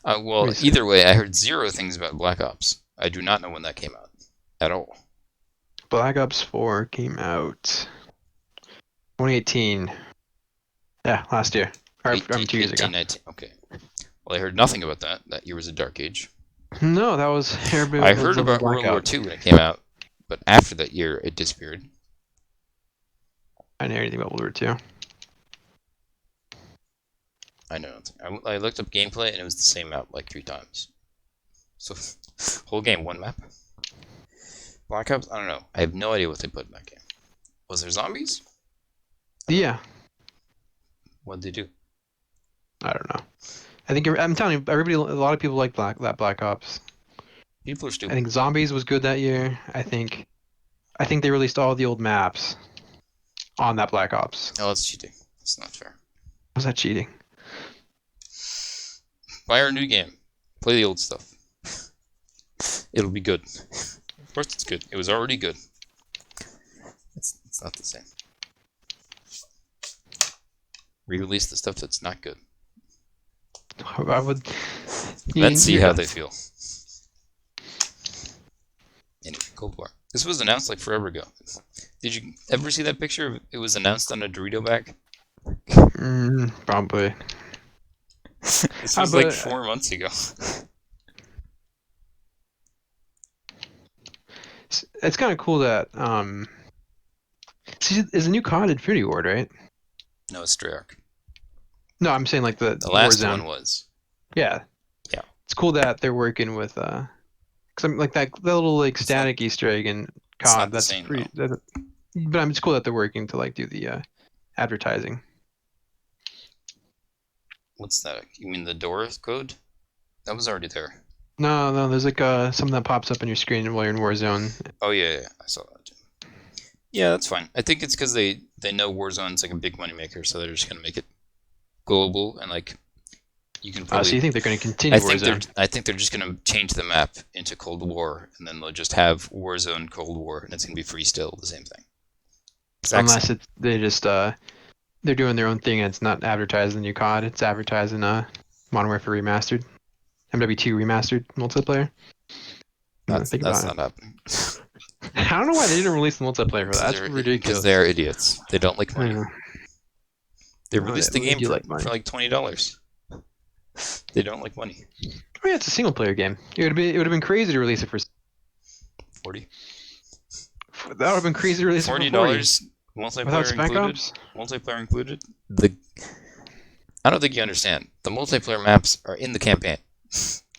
Let Well, me see. either way, I heard zero things about Black Ops. I do not know when that came out at all. Black Ops 4 came out 2018. Yeah, last year. Or, I mean, 2 years ago. 19. Okay. Well, I heard nothing about that. That year was a dark age. No, that was I everybody was heard loving about World War Blackout. Two when it came out, but after that year, it disappeared. I didn't hear anything about World War II. I know nothing. I looked up gameplay and it was the same map like 3 times. So, whole game, one map. Black Ops? I don't know. I have no idea what they put in that game. Was there zombies? Yeah, What'd they do? I don't know. I'm telling you, a lot of people like Black Ops. People are I stupid. think Zombies was good that year. I think they released all the old maps on that Black Ops. Oh, that's cheating. That's not fair. Was that cheating? Buy our new game. Play the old stuff. It'll be good. Of course it's good. It was already good. It's not the same. Re-release the stuff that's not good. I would. Then see you're how done. they feel. Anyway, Cold War. This was announced like forever ago. Did you ever see that picture? It was announced on a Dorito bag. Probably. This was like 4 months ago. It's kind of cool that see, is a new COD Infinity Ward, right? No, it's Treyarch. No, I'm saying like the The last Warzone. one was. Yeah. Yeah. It's cool that they're working with cause I'm like that little like It's not- static Easter egg in It's COD. not the That's same pretty. though. But it's cool that they're working to like do the advertising. What's that? You mean the door code? That was already there. No, there's like something that pops up on your screen while you're in Warzone. Oh yeah, I saw that. Yeah, that's fine. I think it's because they know Warzone's like a big moneymaker, so they're just gonna make it global and like you can So probably. you think they're going to continue Warzone? I think they're just gonna change the map into Cold War, and then they'll just have Warzone Cold War, and it's gonna be free still, the same thing. Unless it's they just they're doing their own thing and it's not advertising new COD. It's advertising Modern Warfare Remastered, MW2 Remastered multiplayer. That's Think about not happening. I don't know why they didn't release the multiplayer for that. That's ridiculous. Because they're idiots. They don't like money. They released the game for like $20. They don't like money. Oh yeah, it's a single player game. It would have been crazy to release it for $40. That would have been crazy to release it for $40. Multiplayer included. Multiplayer included. I don't think you understand. The multiplayer maps are in the campaign.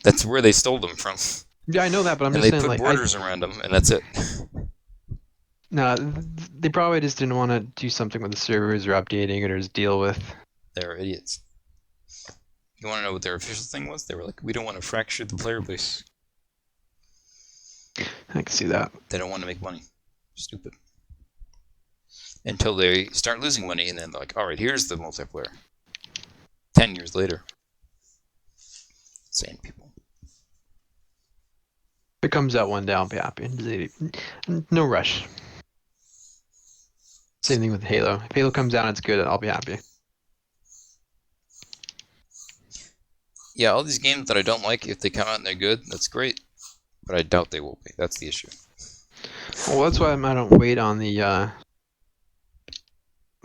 That's where they stole them from. Yeah, I know that, but I'm just saying, they put borders around them, and that's it. No, they probably just didn't want to do something with the servers or updating it or just deal with. They're idiots. You want to know what their official thing was? They were like, we don't want to fracture the player base. I can see that. They don't want to make money. Stupid. Until they start losing money, and then they're like, alright, here's the multiplayer. 10 years later. Insane people. If it comes out one day, I'll be happy. No rush. Same thing with Halo. If Halo comes out and it's good, I'll be happy. Yeah, all these games that I don't like, if they come out and they're good, that's great. But I doubt they will be. That's the issue. Well, that's why I don't wait on the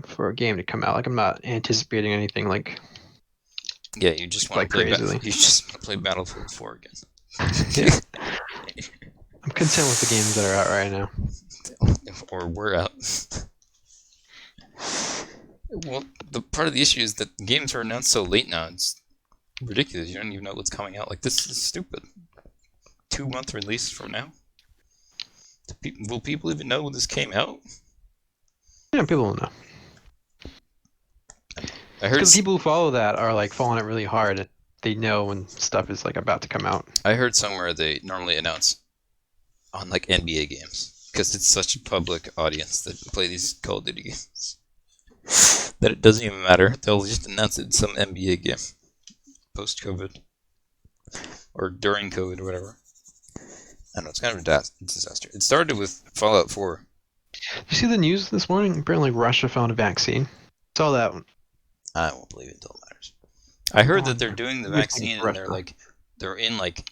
for a game to come out. Like, I'm not anticipating anything like. Yeah, you just want to play. You just want to play Battlefield 4 again. Yeah. I'm content with the games that are out right now. Or we're out. Well, the part of the issue is that games are announced so late now. It's ridiculous. You don't even know what's coming out. Like, this is stupid. 2-month release from now. Will people even know when this came out? Yeah, people will know. I heard because people who follow that are like following it really hard. They know when stuff is like about to come out. I heard somewhere they normally announce on like NBA games because it's such a public audience that play these Call of Duty games that it doesn't even matter. They'll just announce it in some NBA game post-COVID or during COVID or whatever. I don't know. It's kind of a disaster. It started with Fallout 4. Did you see the news this morning? Apparently, Russia found a vaccine. Saw that one. I won't believe it until it matters. I heard that they're doing the vaccine and they're in like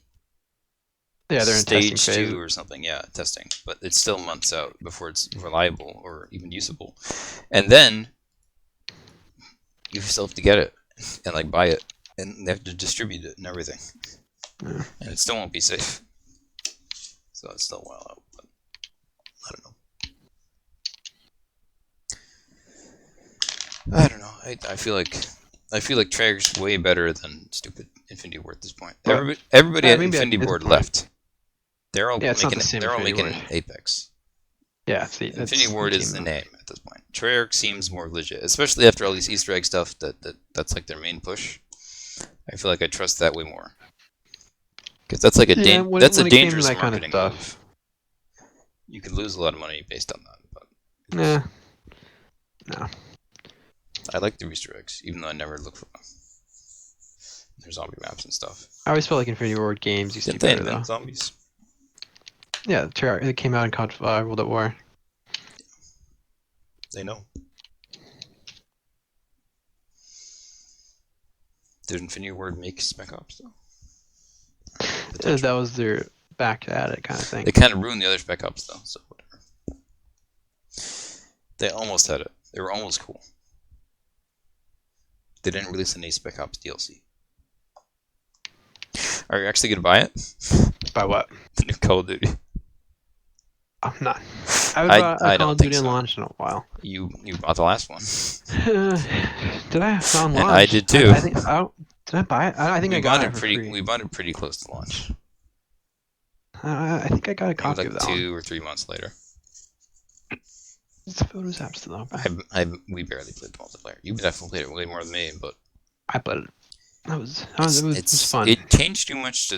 they're in stage 2 or something. Yeah, testing, but it's still months out before it's reliable or even usable. And then you still have to get it and like buy it, and they have to distribute it and everything. Yeah. And it still won't be safe. So it's still well out, but I don't know. I feel like Treyarch's way better than stupid Infinity Ward at this point. Everybody at Infinity Ward left. They're all making Apex. Yeah, Infinity Ward is the name at this point. Treyarch seems more legit, especially after all these Easter egg stuff that's like their main push. I feel like I trust that way more. Because that's like a dangerous marketing move. You could lose a lot of money based on that. But no. I like the Easter eggs, even though I never look for them. There's zombie maps and stuff. I always felt like Infinity Ward games used to be better, though. Zombies? Yeah, it came out in COD World at War. They know. Did Infinity Ward make Spec Ops, though? That was their back at it kind of thing. They kind of ruined the other Spec Ops, though, so whatever. They almost had it. They were almost cool. They didn't release any Spec Ops DLC. Are you actually gonna buy it? Buy what? The new Call of Duty. I'm not. I haven't bought a Call of Duty launch in a while. You bought the last one. Did I? On launch? I did too. Did I buy it? I think I got it for free. We bought it pretty close to launch. I think I got a copy of that 2 or 3 months later. It's the Photos app still open? We barely played the multiplayer. You definitely played it way more than me, but I played it. It was fun. It changed too much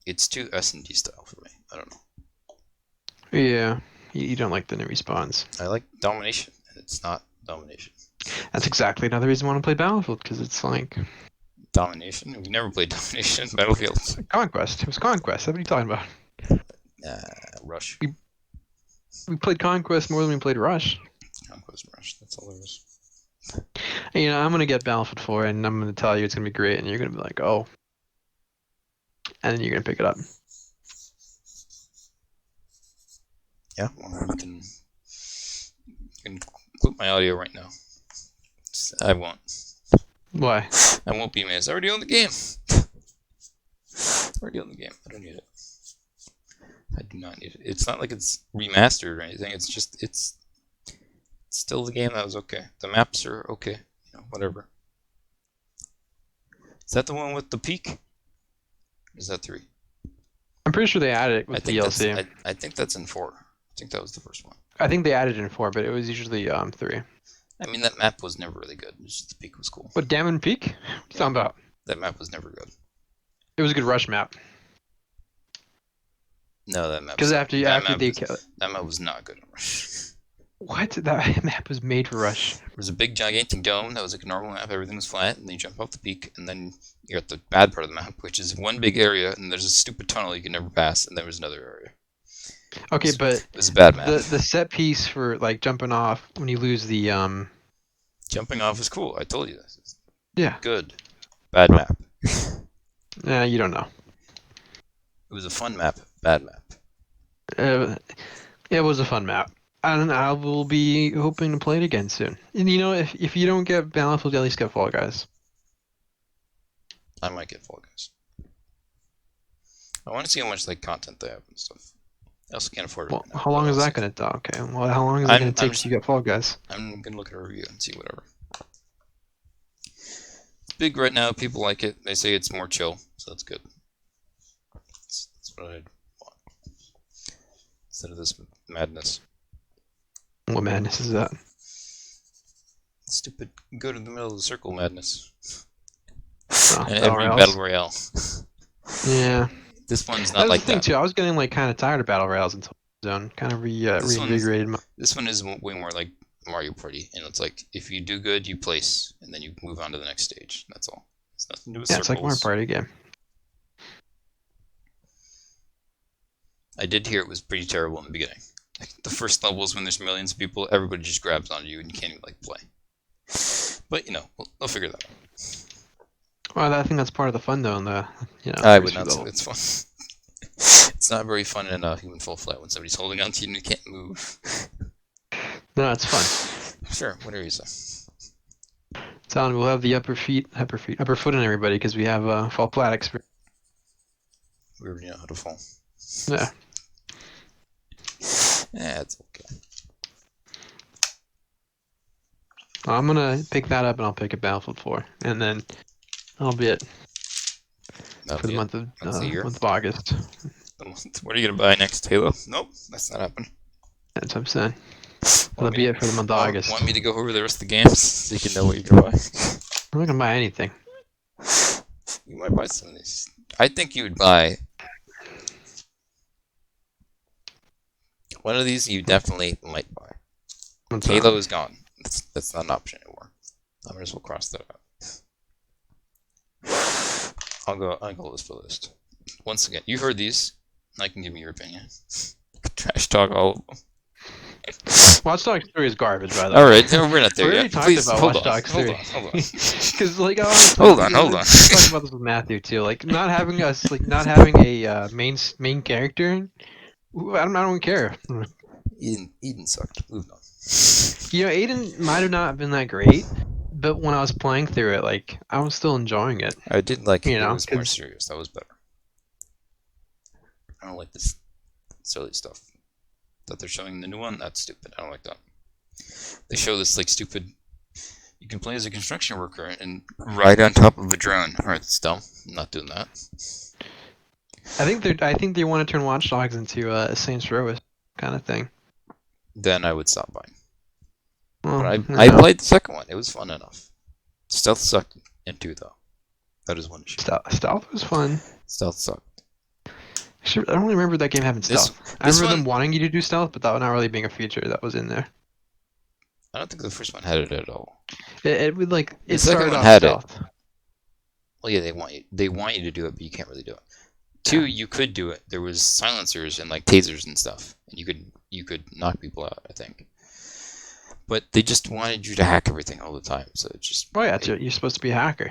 it's too S&D style for me. I don't know. Yeah, You don't like the new respawns. I like domination, and it's not domination. That's exactly another reason I want to play Battlefield, because it's like Domination? We never played domination in Battlefield. Conquest. It was Conquest. What are you talking about? Rush. We played Conquest more than we played Rush. Conquest Rush. That's all there is. And, I'm gonna get Battlefield 4, and I'm gonna tell you it's gonna be great, and you're gonna be like, oh, and then you're gonna pick it up. Yeah, well, you can clip my audio right now. I won't. Why? I won't be, man. It's already on the game. Already on the game. I don't need it. I do not need it. It's not like it's remastered or anything. It's just it's still the game that was okay. The maps are okay. Whatever. Is that the one with the peak? Or is that 3? I'm pretty sure they added it with DLC. I think that's in 4. I think that was the first one. I think they added it in 4, but it was usually 3. I mean, that map was never really good. It's just the peak was cool. What, Diamond Peak? What are you talking about? That map was never good. It was a good Rush map. No, that map. Because that map was not good. What? That map was made for Rush. There was a big gigantic dome that was like a normal map. Everything was flat, and then you jump off the peak, and then you're at the bad part of the map, which is one big area, and there's a stupid tunnel you can never pass, and there was another area. Okay, but it was a bad map. The set piece for like jumping off when you lose the Jumping off is cool. I told you this. Yeah. Good. Bad map. You don't know. It was a fun map. Bad map. It was a fun map. And I will be hoping to play it again soon. And if you don't get Battlefield, at least get Fall Guys. I might get Fall Guys. I want to see how much content they have and stuff. I also can't afford it. Well, right now, how long is that going to take? Okay, well, how long is it going to take to get Fall Guys? I'm going to look at a review and see whatever. It's big right now. People like it. They say it's more chill, so that's good. That's what I'd want. Instead of this madness. What madness is that? Stupid go to the middle of the circle madness. Oh, and every Battle Royale. Yeah. This one's not like that. Too. I was getting kind of tired of Battle Royales until Zone. Kind of reinvigorated. This one is way more like Mario Party, and it's like if you do good, you place, and then you move on to the next stage. That's all. It's nothing to do with circles. It's like Mario Party game. I did hear it was pretty terrible in the beginning. The first levels when there's millions of people, everybody just grabs onto you and you can't even play. But we'll figure that out. Well, I think that's part of the fun, though. I would not say it's fun. It's not very fun in Human Fall Flat when somebody's holding onto you and you can't move. No, it's fun. Sure, whatever you say. Talon, we'll have the upper foot in everybody because we have Fall Flat experience. We already know how to fall. Yeah. Yeah, it's okay. I'm gonna pick that up and I'll pick a Battlefield 4, and then that'll be it for the month of August. What are you gonna buy next? Halo? Nope, that's not happening. That's what I'm saying. That'll be it for the month of August. Want me to go over the rest of the games so you can know what you're gonna buy? I'm not gonna buy anything. You might buy some of these. I think you would buy one of these. You definitely might buy. Halo is gone. That's not an option anymore. I might as well cross that out. I'll go list by list. Once again, you heard these. I can give me your opinion. Trash talk all of them. Watch Dogs 3 is garbage, by the way. Alright, no, we're not there yet. Please, hold on. Because hold on. Talk about this with Matthew too. Not having a main character. I don't care. Eden sucked. Moved on. Aiden might have not been that great, but when I was playing through it, I was still enjoying it. I did like it. It was more serious. That was better. I don't like this silly stuff that they're showing in the new one. That's stupid. I don't like that. They show this stupid. You can play as a construction worker and ride on top of a drone. Alright, that's dumb. I'm not doing that. I think they want to turn Watch Dogs into a Saints Row kind of thing. Then I would stop buying. Well, but I played the second one. It was fun enough. Stealth sucked in 2 though. That is one issue. Stealth was fun. Stealth sucked. I don't really remember that game having This stealth. I this remember one, them wanting you to do stealth, but that not really being a feature that was in there. I don't think the first one had it at all. It would like The it second started one off had it. stealth. Well, yeah, they want you to do it, but you can't really do it. Yeah. 2, you could do it. There was silencers and like tasers and stuff, and you could knock people out, I think. But they just wanted you to hack everything all the time, so it's just. Oh yeah, you're supposed to be a hacker.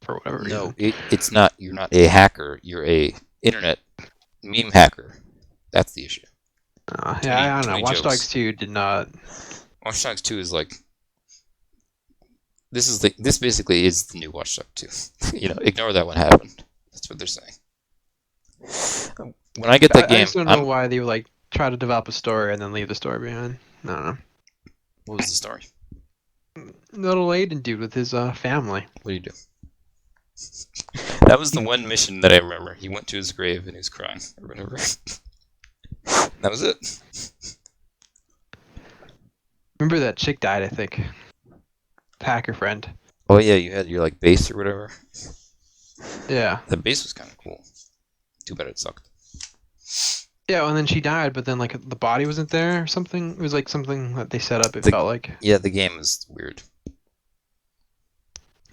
For whatever No, reason. it's not. You're not a hacker. You're a internet meme hacker. That's the issue. Yeah, I don't know. 20 Watch jokes. Dogs 2 did not. Watch Dogs 2 is like. This basically is the new Watch Dogs 2. Ignore that one happened. That's what they're saying. When I get that I game, just don't know why they would like try to develop a story and then leave the story behind. I don't know. What was the story? Little Aiden dude with his family. What do you do? That was the one mission that I remember. He went to his grave and he was crying or whatever. That was it. Remember that chick died, I think. Hacker friend. Oh yeah, you had your like base or whatever. Yeah. The base was kind of cool. Too bad it sucked. Yeah, and then she died, but then like the body wasn't there or something. It was like something that they set up. It The- felt like. Yeah, the game was weird.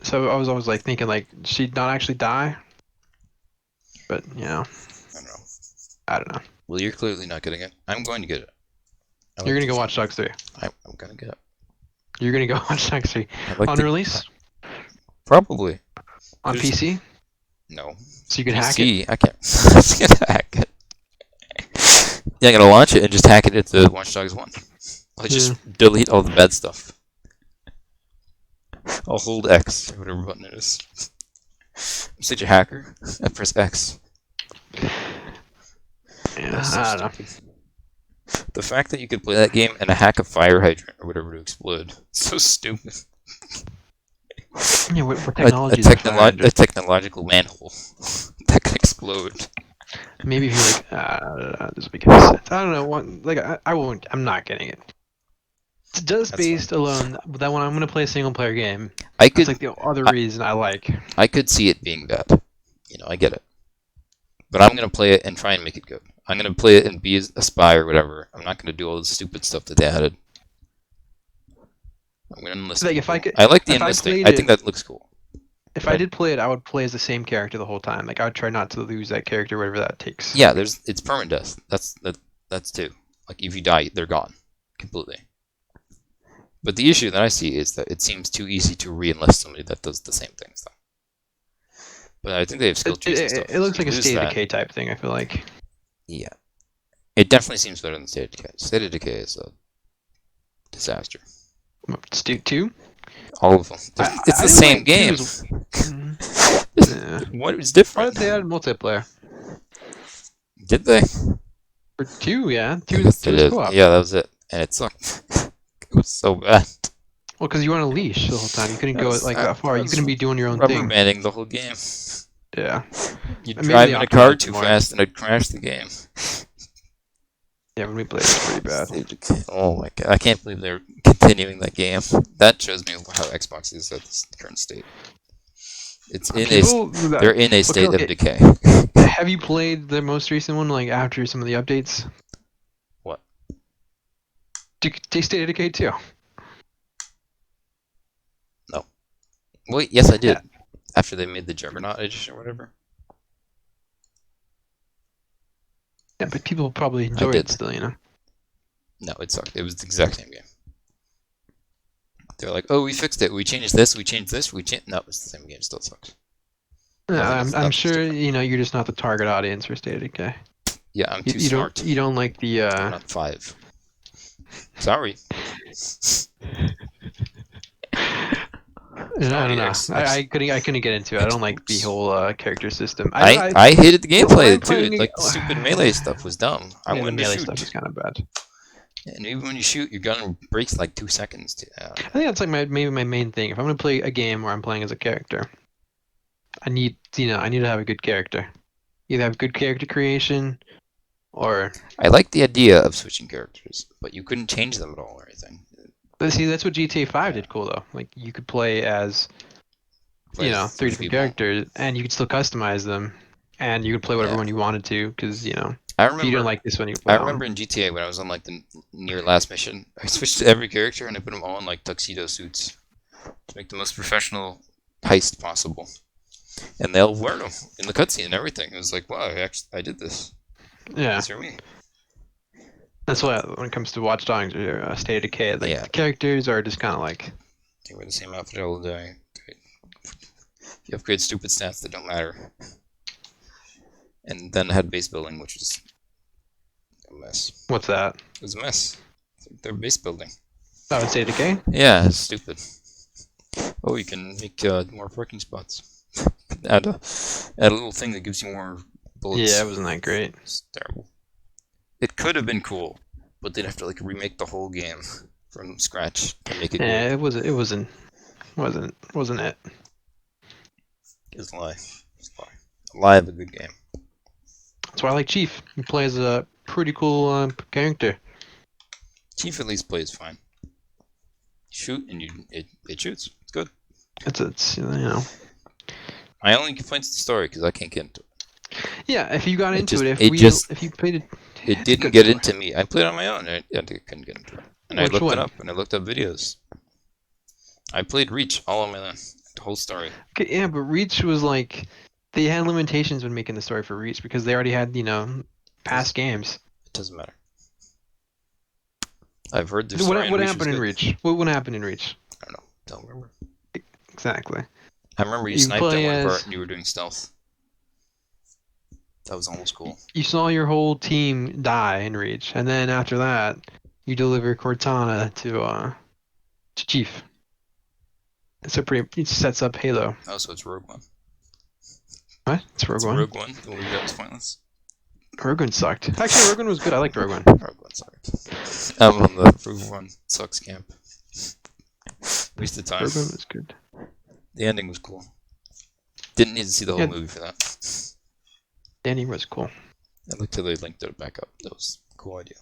So I was always like thinking like she'd not actually die. But I don't know. I don't know. Well, you're clearly not getting it. I'm going to get it. You're gonna go watch Dogs 3. I'm gonna get it. You're gonna go watch Dogs 3 I'd like on to- release Probably. on There's- PC, No. so you can hack it. PC, I can't. I can't hack it. Yeah, I'm gonna launch it and just hack it into Watch Dogs 1. I'll just delete all the bad stuff. I'll hold X, or whatever button it is. I'm such a hacker. I press X. Yeah, That's so I don't know. stupid. The fact that you could play that game and hack a fire hydrant or whatever to explode. So stupid. Yeah, what A, technology? a technological manhole that can explode. Maybe if you're like, this will be kind of sense. I don't know. I won't. I'm not getting it. Just That's based alone, that when I'm gonna play a single player game, I that's could like the other reason I like. I could see it being bad. I get it. But I'm gonna play it and try and make it good. I'm gonna play it and be a spy or whatever. I'm not gonna do all the stupid stuff that they added. I'm gonna enlist. Like, if people. I could- I like the if I enlisting. played I think it- that looks cool. If I did play it, I would play as the same character the whole time. Like I would try not to lose that character, whatever that takes. Yeah, it's permanent death. That's too. Like if you die, they're gone completely. But the issue that I see is that it seems too easy to re-enlist somebody that does the same things. But I think they have skill trees and stuff. It looks like a Lose State of that. Decay type thing. I feel like. Yeah. It definitely seems better than State of Decay. State of Decay is a disaster. Two. All of them. It's the same game. Yeah. What is Why different? did they add multiplayer? Did they? For 2, yeah. I 2 guess they was did. co-op. Yeah, that was it. And it sucked. It was so bad. Well, because you were on a leash the whole time. You couldn't go That's- like that far. You that's couldn't be doing your own Rubber thing. banding the whole game. Yeah. You'd Maybe drive they in a car optimized too more. fast and I'd crash the game. Yeah, when we played, it was pretty bad. Oh my god, I can't believe they're continuing that game. That shows me how Xbox is at this current state. It's in they're in a state of decay. Have you played the most recent one, like after some of the updates? What? State of Decay 2. Wait, yes I did. Yeah. After they made the Juggernaut edition or whatever. Yeah, but people probably enjoy it did. still, you know. No, it sucked. It was the exact same game. They're like, oh, we fixed it. We changed this. We changed this. We changed. No, it's the same game. Still sucks. Yeah, it's I'm nothing sure different. you know you're just not the target audience for State of Decay. Yeah, I'm too You smart. don't you don't like the I'm not 5. Sorry. I don't know. X- I couldn't get into it. I don't like the whole character system. I hated the gameplay I'm too. playing- Like the stupid melee stuff was dumb. I the wanted to melee shoot. stuff is kind of bad. And even when you shoot, your gun breaks like 2 seconds. I think that's like maybe my main thing. If I'm gonna play a game where I'm playing as a character, I need to have a good character. Either have good character creation, or I like the idea of switching characters, but you couldn't change them at all or anything. but see that's what GTA 5 did cool though. Like you could play as Play as 3 three different people. characters, and you could still customize them. and you could play whatever Yeah. one you wanted to, because you know, I if you didn't remember. like this one, you could play I that one. remember in GTA when I was on like the near last mission, I switched to every character and I put them all in like tuxedo suits to make the most professional heist possible. And they'll wear them in the cutscene and everything. It was like, wow, I did this. Yeah, These are me. that's And why when it comes to Watch Dogs or State of Decay, like yeah, the characters are just kind of like, they wear the same outfit all the day. You upgrade stupid stats that don't matter. And then I had base building, which was a mess. what's that? It was a mess. They're base building. Oh, State of Decay. Yeah, it's stupid. Oh, you can make more parking spots. add a little thing that gives you more bullets. Yeah, it wasn't that great. It's terrible. It could have been cool, but they'd have to like remake the whole game from scratch to make it Yeah, good. it wasn't it. It's a lie. It's a lie. A lie of a good game. That's why I like Chief. He plays a pretty cool character. Chief at least plays fine. Shoot and it shoots. It's good. It's you know. My only complaint's the story because I can't get into it. Yeah, if you got into just- it, if you played it, It didn't good get story. into me. I played on my own. And I couldn't get into it. And I Which looked one? it up and I looked up videos. I played Reach all on my own. The whole story. Okay, yeah, but Reach was like they had limitations when making the story for Reach because they already had past games. It doesn't matter. I've heard the story. What and Reach was happened in good. Reach? What happened in Reach? I don't know. Don't remember. Exactly. I remember you You sniped at play one as- part and you were doing stealth. That was almost cool. You saw your whole team die in Reach, and then after that, you deliver Cortana to Chief. It sets up Halo. Oh, so it's Rogue One. What? It's Rogue It's One. Rogue One. The movie that was pointless. Rogue One sucked. Actually, Rogue One was good. I liked Rogue One. Rogue One sucked. I'm on the Rogue One sucks camp. Waste of time. Rogue One was good. The ending was cool. Didn't need to see the whole Yeah. movie for that. Danny was cool. I looked till they linked it back up. That was a cool idea.